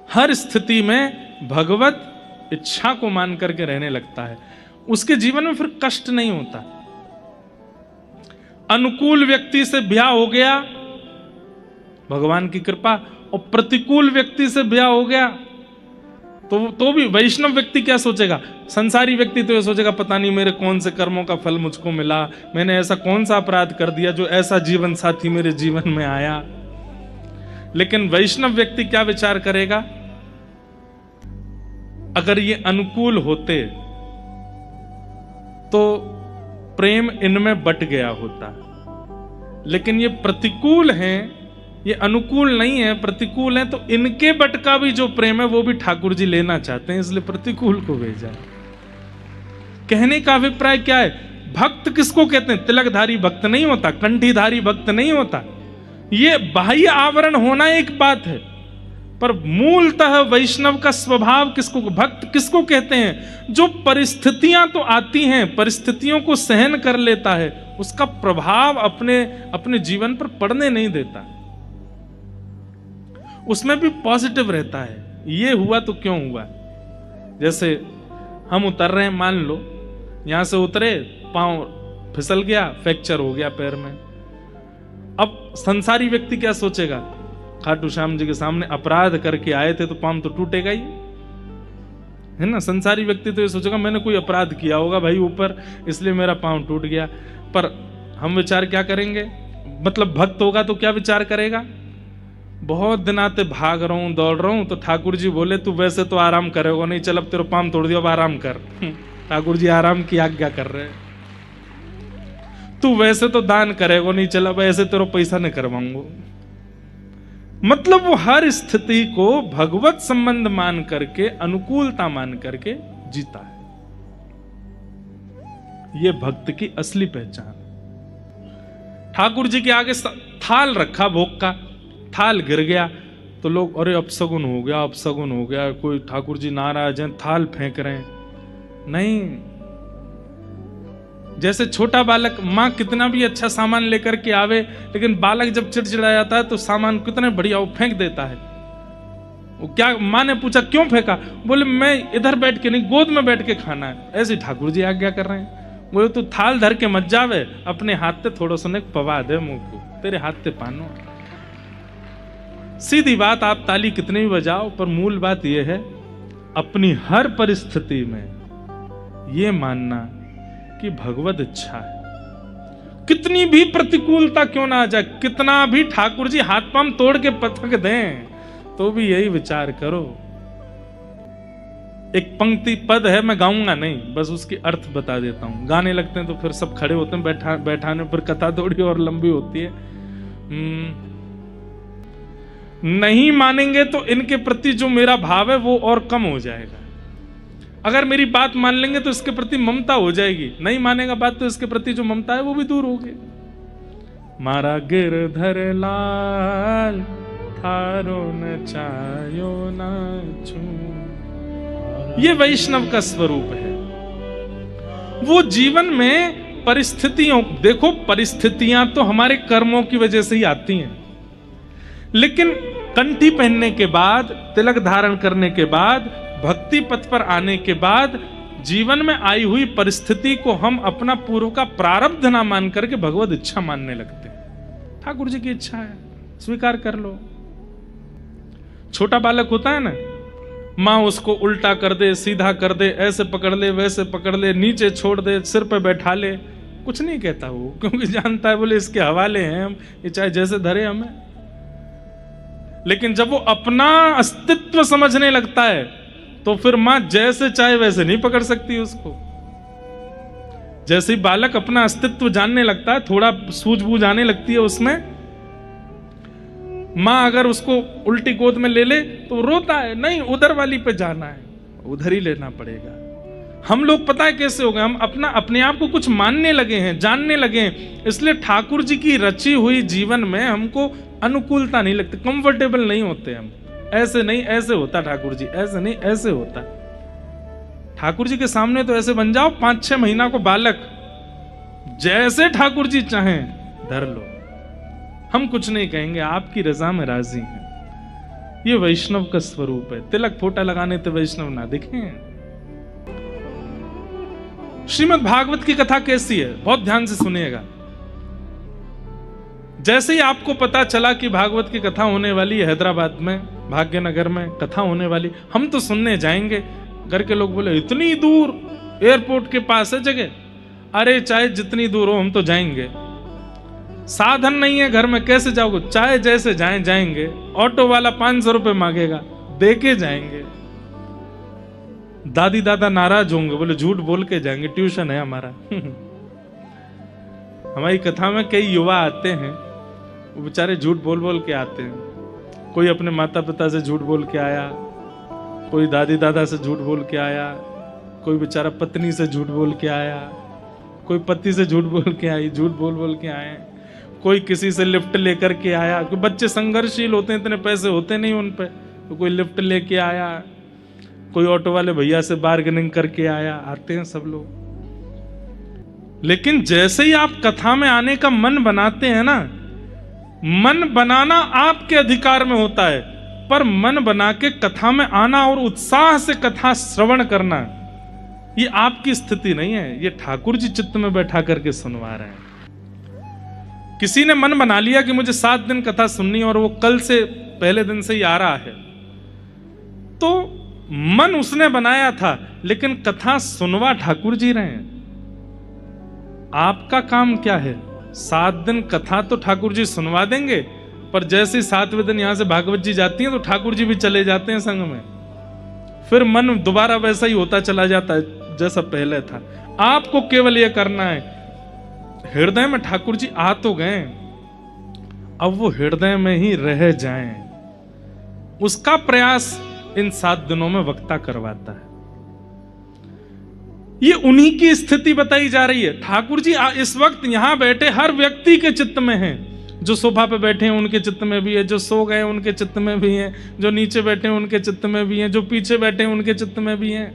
हर स्थिति में भगवत इच्छा को मान करके रहने लगता है। उसके जीवन में फिर कष्ट नहीं होता। अनुकूल व्यक्ति से ब्याह हो गया, भगवान की कृपा, और प्रतिकूल व्यक्ति से ब्याह हो गया तो भी वैष्णव व्यक्ति क्या सोचेगा? संसारी व्यक्ति तो ये सोचेगा पता नहीं मेरे कौन से कर्मों का फल मुझको मिला, मैंने ऐसा कौन सा अपराध कर दिया जो ऐसा जीवन साथी मेरे जीवन में आया। लेकिन वैष्णव व्यक्ति क्या विचार करेगा? अगर ये अनुकूल होते तो प्रेम इनमें बट गया होता, लेकिन ये प्रतिकूल हैं, ये अनुकूल नहीं है, प्रतिकूल है, तो इनके बट का भी जो प्रेम है वो भी ठाकुर जी लेना चाहते हैं, इसलिए प्रतिकूल को भेजा। कहने का अभिप्राय क्या है? भक्त किसको कहते हैं? तिलकधारी भक्त नहीं होता, कंठीधारी भक्त नहीं होता। ये बाह्य आवरण होना एक बात है, पर मूलतः वैष्णव का स्वभाव किसको, भक्त किसको कहते हैं? जो परिस्थितियां तो आती हैं, परिस्थितियों को सहन कर लेता है, उसका प्रभाव अपने जीवन पर पड़ने नहीं देता, उसमें भी पॉजिटिव रहता है। ये हुआ तो क्यों हुआ? जैसे हम उतर रहे हैं, मान लो यहां से उतरे, पांव फिसल गया, फ्रैक्चर हो गया पैर में। अब संसारी व्यक्ति क्या सोचेगा? खाटू श्याम जी के सामने अपराध करके आए थे तो पांव तो टूटेगा ही, है ना। संसारी व्यक्ति तो ये सोचेगा मैंने कोई अपराध किया होगा भाई ऊपर, इसलिए मेरा पांव टूट गया। पर हम विचार क्या करेंगे? मतलब भक्त होगा तो क्या विचार करेगा? बहुत दिन आते भाग रहा हूं, दौड़ रहा हूं, तो ठाकुर जी बोले तू वैसे तो आराम करेगा नहीं, चल अब तेरा पांव तोड़ दिया, अब आराम कर। ठाकुर जी आराम की आज्ञा कर रहे हैं। तू वैसे तो दान करेगा नहीं, चल अब ऐसे तेरा पैसा नहीं करवाऊंगा। मतलब वो हर स्थिति को भगवत संबंध मान करके, अनुकूलता मान करके जीता है। ये भक्त की असली पहचान। ठाकुर जी के आगे थाल रखा, भोग का थाल गिर गया तो लोग अरे अपशगुन हो गया, अपशगुन हो गया, कोई ठाकुर जी नाराज हैं, थाल फेंक रहे हैं। नहीं, जैसे छोटा बालक, माँ कितना भी अच्छा सामान लेकर के आवे, लेकिन बालक जब चिड़चिड़ा जाता है तो सामान कितने बढ़िया वो फेंक देता है। वो क्या, माँ ने पूछा क्यों फेंका? बोले मैं इधर बैठ के नहीं, गोद में बैठ के खाना है। ऐसे ठाकुर जी आज्ञा कर रहे हैं। बोले तू थाल धर के मत जावे, अपने हाथ से थोड़ा सा पवा दे मुंह को, तेरे हाथ से पानो। सीधी बात, आप ताली कितनी भी बजाओ, पर मूल बात यह है अपनी हर परिस्थिति में यह मानना कि भगवत इच्छा है। कितनी भी प्रतिकूलता क्यों ना आ जाए, कितना भी ठाकुर जी हाथ पांव तोड़ के पटक दें, तो भी यही विचार करो। एक पंक्ति पद है, मैं गाऊंगा नहीं, बस उसकी अर्थ बता देता हूं। गाने लगते हैं तो फिर सब खड़े होते हैं, बैठाने पर कथा थोड़ी और लंबी होती है। नहीं मानेंगे तो इनके प्रति जो मेरा भाव है वो और कम हो जाएगा। अगर मेरी बात मान लेंगे तो इसके प्रति ममता हो जाएगी, नहीं मानेगा बात तो इसके प्रति जो ममता है वो भी दूर होगी। मारा गिरधर लाल थारो न चायो न छू, ये वैष्णव का स्वरूप है। वो जीवन में परिस्थितियों, देखो परिस्थितियां तो हमारे कर्मों की वजह से ही आती हैं, लेकिन कंठी पहनने के बाद, तिलक धारण करने के बाद, भक्ति पथ पर आने के बाद जीवन में आई हुई परिस्थिति को हम अपना पूर्व का प्रारब्ध ना मान करके भगवत इच्छा मानने लगते हैं। ठाकुर जी की इच्छा है, स्वीकार कर लो। छोटा बालक होता है ना, माँ उसको उल्टा कर दे, सीधा कर दे, ऐसे पकड़ ले, वैसे पकड़ ले, नीचे छोड़ दे, सिर पे बैठा ले, कुछ नहीं कहता वो, क्योंकि जानता है बोले इसके हवाले हैं हम, ये चाहे जैसे धरे हमें। लेकिन जब वो अपना अस्तित्व समझने लगता है तो फिर मां जैसे चाहे वैसे नहीं पकड़ सकती उसको। जैसे ही बालक अपना अस्तित्व जानने लगता है, थोड़ा सूझबूझ आने लगती है उसमें, मां अगर उसको उल्टी गोद में ले ले तो रोता है, नहीं उधर वाली पे जाना है, उधर ही लेना पड़ेगा। हम लोग पता है कैसे हो गए, हम अपने आप को कुछ मानने लगे हैं, जानने लगे हैं, इसलिए ठाकुर जी की रची हुई जीवन में हमको अनुकूलता नहीं लगती, कंफर्टेबल नहीं होते हम। ऐसे नहीं ऐसे होता ठाकुर जी, ऐसे नहीं ऐसे होता। ठाकुर जी के सामने तो ऐसे बन जाओ 5-6 महीना को बालक, जैसे ठाकुर जी चाहें धर लो, हम कुछ नहीं कहेंगे, आपकी रजा में राजी हैं। ये वैष्णव का स्वरूप है। तिलक फोटा लगाने तो वैष्णव ना दिखे। श्रीमद् भागवत की कथा कैसी है, बहुत ध्यान से सुनिएगा। जैसे ही आपको पता चला कि भागवत की कथा होने वाली है, हैदराबाद में भाग्यनगर में कथा होने वाली, हम तो सुनने जाएंगे। घर के लोग बोले इतनी दूर, एयरपोर्ट के पास है जगह। अरे चाहे जितनी दूर हो हम तो जाएंगे, साधन नहीं है घर में, कैसे जाओगे, चाहे जैसे जाएंगे। ऑटो वाला 500 रुपए मांगेगा, देके जाएंगे। दादी दादा नाराज होंगे, बोले झूठ बोल के जाएंगे, ट्यूशन है हमारा। हमारी कथा में कई युवा आते हैं, वो बेचारे झूठ बोल बोल के आते हैं। कोई अपने माता पिता से झूठ बोल के आया, कोई दादी दादा से झूठ बोल के आया, कोई बेचारा पत्नी से झूठ बोल के आया, कोई पति से झूठ बोल के आई, झूठ बोल बोल के आए, कोई किसी से लिफ्ट लेकर के आया। कोई बच्चे संघर्षशील होते हैं, इतने पैसे होते नहीं उन पे, तो कोई लिफ्ट लेके आया, कोई ऑटो वाले भैया से बार्गेनिंग करके आया। आते हैं सब लोग। लेकिन जैसे ही आप कथा में आने का मन बनाते हैं ना, मन बनाना आपके अधिकार में होता है, पर मन बना के कथा में आना और उत्साह से कथा श्रवण करना, ये आपकी स्थिति नहीं है, ये ठाकुर जी चित्त में बैठा करके सुनवा रहे हैं। किसी ने मन बना लिया कि मुझे 7 दिन कथा सुननी, और वो कल से पहले दिन से ही आ रहा है, तो मन उसने बनाया था, लेकिन कथा सुनवा ठाकुर जी रहे हैं। आपका काम क्या है? 7 दिन कथा तो ठाकुर जी सुनवा देंगे, पर जैसे 7वें दिन यहां से भागवत जी जाती हैं तो ठाकुर जी भी चले जाते हैं संग में, फिर मन दोबारा वैसा ही होता चला जाता है जैसा पहले था। आपको केवल यह करना है, हृदय में ठाकुर जी आ तो गए, अब वो हृदय में ही रह जाएं, उसका प्रयास इन 7 दिनों में वक्ता करवाता है। ये उन्हीं की स्थिति बताई जा रही है। ठाकुर जी इस वक्त यहां बैठे हर व्यक्ति के चित्त में हैं। जो सोफा पे बैठे हैं उनके चित्त में भी है, जो सो गए उनके चित्त में भी है, जो नीचे बैठे हैं उनके चित्त में भी है, जो पीछे बैठे हैं उनके चित्त में भी है,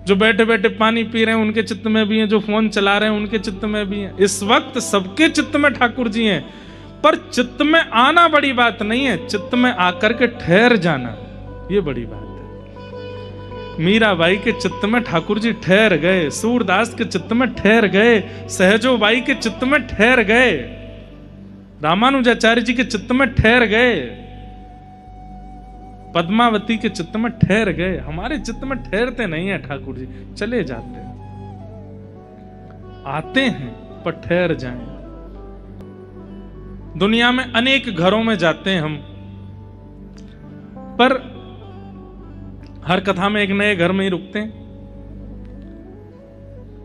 जो बैठे बैठे पानी पी रहे हैं उनके चित्त में भी है, जो फोन चला रहे हैं उनके चित्त में भी है। इस वक्त सबके चित्त में ठाकुर जी हैं, पर चित्त में आना बड़ी बात नहीं है, चित्त में आकर के ठहर जाना ये बड़ी बात है। मीराबाई के चित्त में ठाकुर जी ठहर गए, सूरदास के चित्त में ठहर गए, सहजोबाई के चित्त में ठहर गए, रामानुजाचार्य जी के चित्त में ठहर गए, पद्मावती के चित्त में ठहर गए। हमारे चित्त में ठहरते नहीं है ठाकुर जी, चले जाते हैं। आते हैं पर ठहर जाएं। दुनिया में अनेक घरों में जाते हैं हम, पर हर कथा में एक नए घर में ही रुकते हैं।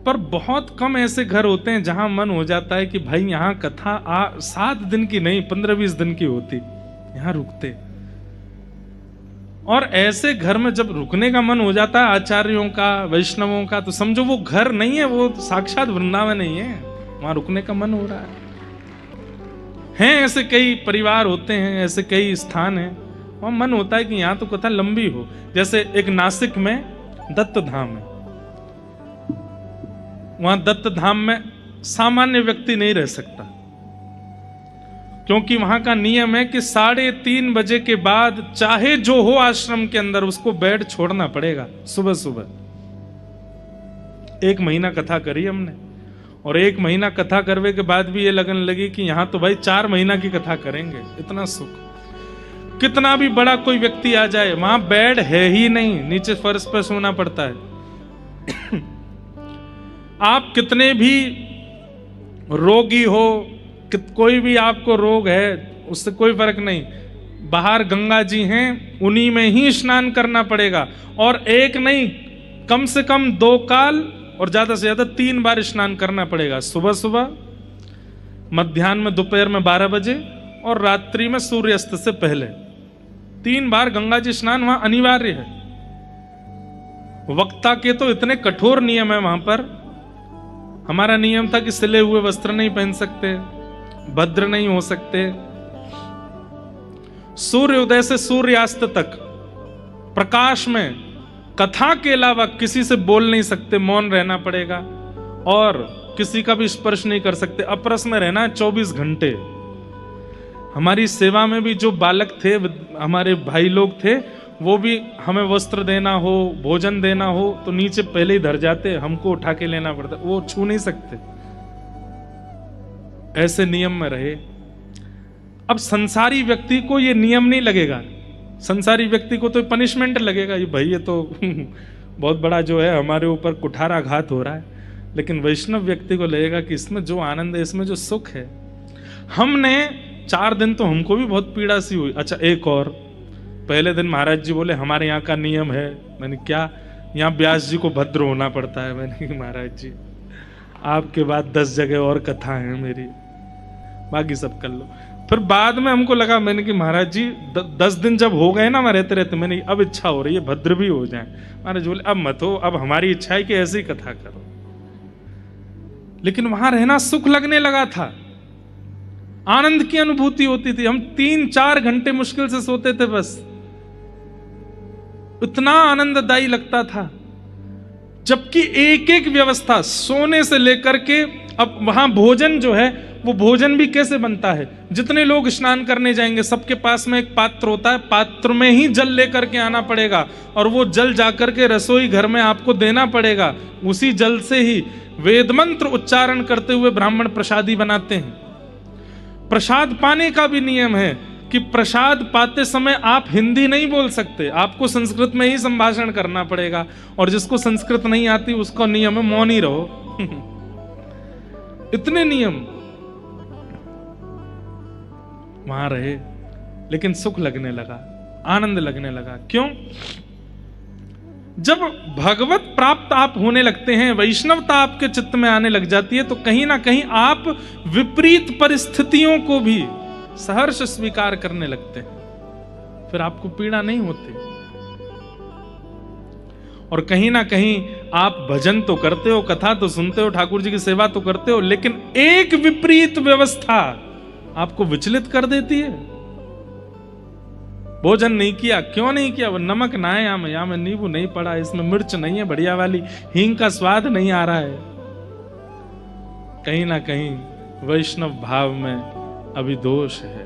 पर बहुत कम ऐसे घर होते हैं जहां मन हो जाता है कि भाई यहां कथा 7 दिन की नहीं 15-20 दिन की होती, यहां रुकते। और ऐसे घर में जब रुकने का मन हो जाता है आचार्यों का, वैष्णवों का, तो समझो वो घर नहीं है, वो साक्षात वृंदावन नहीं है, वहां रुकने का मन हो रहा है। ऐसे कई परिवार होते हैं, ऐसे कई स्थान हैं, वहां मन होता है कि यहां तो कथा लंबी हो। जैसे एक नासिक में दत्त धाम है, वहां दत्त धाम में सामान्य व्यक्ति नहीं रह सकता, क्योंकि वहां का नियम है कि 3:30 बजे के बाद चाहे जो हो आश्रम के अंदर उसको बेड छोड़ना पड़ेगा सुबह सुबह। 1 महीना कथा करी हमने, और 1 महीना कथा करने के बाद भी ये लगन लगी कि यहां तो भाई 4 महीना की कथा करेंगे। इतना सुख, कितना भी बड़ा कोई व्यक्ति आ जाए वहां बेड है ही नहीं, नीचे फर्श पर सोना पड़ता है। आप कितने भी रोगी हो, कोई भी आपको रोग है, उससे कोई फर्क नहीं, बाहर गंगा जी हैं, उन्हीं में ही स्नान करना पड़ेगा। और एक नहीं, कम से कम 2 काल और ज्यादा से ज्यादा 3 बार स्नान करना पड़ेगा। सुबह सुबह, मध्याह्न में, दोपहर में 12 बजे और रात्रि में सूर्यास्त से पहले 3 बार गंगा जी स्नान वहां अनिवार्य है। वक्ता के तो इतने कठोर नियम है वहां पर। हमारा नियम था कि सिले हुए वस्त्र नहीं पहन सकते, भद्र नहीं हो सकते, सूर्योदय से सूर्यास्त तक प्रकाश में कथा के अलावा किसी से बोल नहीं सकते, मौन रहना पड़ेगा, और किसी का भी स्पर्श नहीं कर सकते, अपरस में रहना 24 घंटे। हमारी सेवा में भी जो बालक थे, हमारे भाई लोग थे, वो भी हमें वस्त्र देना हो, भोजन देना हो तो नीचे पहले ही धर जाते, हमको उठा के लेना पड़ता, वो छू नहीं सकते। ऐसे नियम में रहे। अब संसारी व्यक्ति को ये नियम नहीं लगेगा, संसारी व्यक्ति को तो पनिशमेंट लगेगा, ये भाई ये तो बहुत बड़ा जो है हमारे ऊपर कुठाराघात हो रहा है। लेकिन वैष्णव व्यक्ति को लगेगा कि इसमें जो आनंद है, इसमें जो सुख है। हमने 4 दिन तो हमको भी बहुत पीड़ा सी हुई। अच्छा, एक और, पहले दिन महाराज जी बोले हमारे यहाँ का नियम है। मैंने क्या, यहाँ व्यास जी को भद्र होना पड़ता है। मैंने कहा महाराज जी आपके बाद 10 जगह और कथा है मेरी, बाकी सब कर लो। फिर बाद में हमको लगा, मैंने कि महाराज जी 10 दिन जब हो गए ना वहां रहते रहते, मैंने अब इच्छा हो रही है भद्र भी हो जाए। महाराज बोले अब मत हो, अब हमारी इच्छा है कि ऐसी ही कथा करो। लेकिन वहां रहना सुख लगने लगा था, आनंद की अनुभूति होती थी। हम 3-4 घंटे मुश्किल से सोते थे बस, इतना आनंददायी लगता था। जबकि एक एक व्यवस्था सोने से लेकर के, अब वहां भोजन जो है वो भोजन भी कैसे बनता है, जितने लोग स्नान करने जाएंगे सबके पास में एक पात्र होता है, पात्र में ही जल लेकर के आना पड़ेगा, और वो जल जाकर के रसोई घर में आपको देना पड़ेगा। उसी जल से ही वेद मंत्र उच्चारण करते हुए ब्राह्मण प्रसादी बनाते हैं। प्रसाद पाने का भी नियम है कि प्रसाद पाते समय आप हिंदी नहीं बोल सकते, आपको संस्कृत में ही संभाषण करना पड़ेगा, और जिसको संस्कृत नहीं आती उसका नियम है मौन ही रहो। इतने नियम वहां रहे, लेकिन सुख लगने लगा, आनंद लगने लगा। क्यों? जब भगवत प्राप्त आप होने लगते हैं, वैष्णवता आपके चित्त में आने लग जाती है, तो कहीं ना कहीं आप विपरीत परिस्थितियों को भी सहर्ष स्वीकार करने लगते हैं, फिर आपको पीड़ा नहीं होती। और कहीं ना कहीं आप भजन तो करते हो, कथा तो सुनते हो, ठाकुर जी की सेवा तो करते हो, लेकिन एक विपरीत व्यवस्था आपको विचलित कर देती है। भोजन नहीं किया, क्यों नहीं किया? वो नमक ना है यहाँ में नींबू नहीं पड़ा, इसमें मिर्च नहीं है बढ़िया वाली, हींग का स्वाद नहीं आ रहा है। कहीं ना कहीं वैष्णव भाव में अभी दोष है,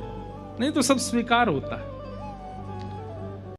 नहीं तो सब स्वीकार होता है।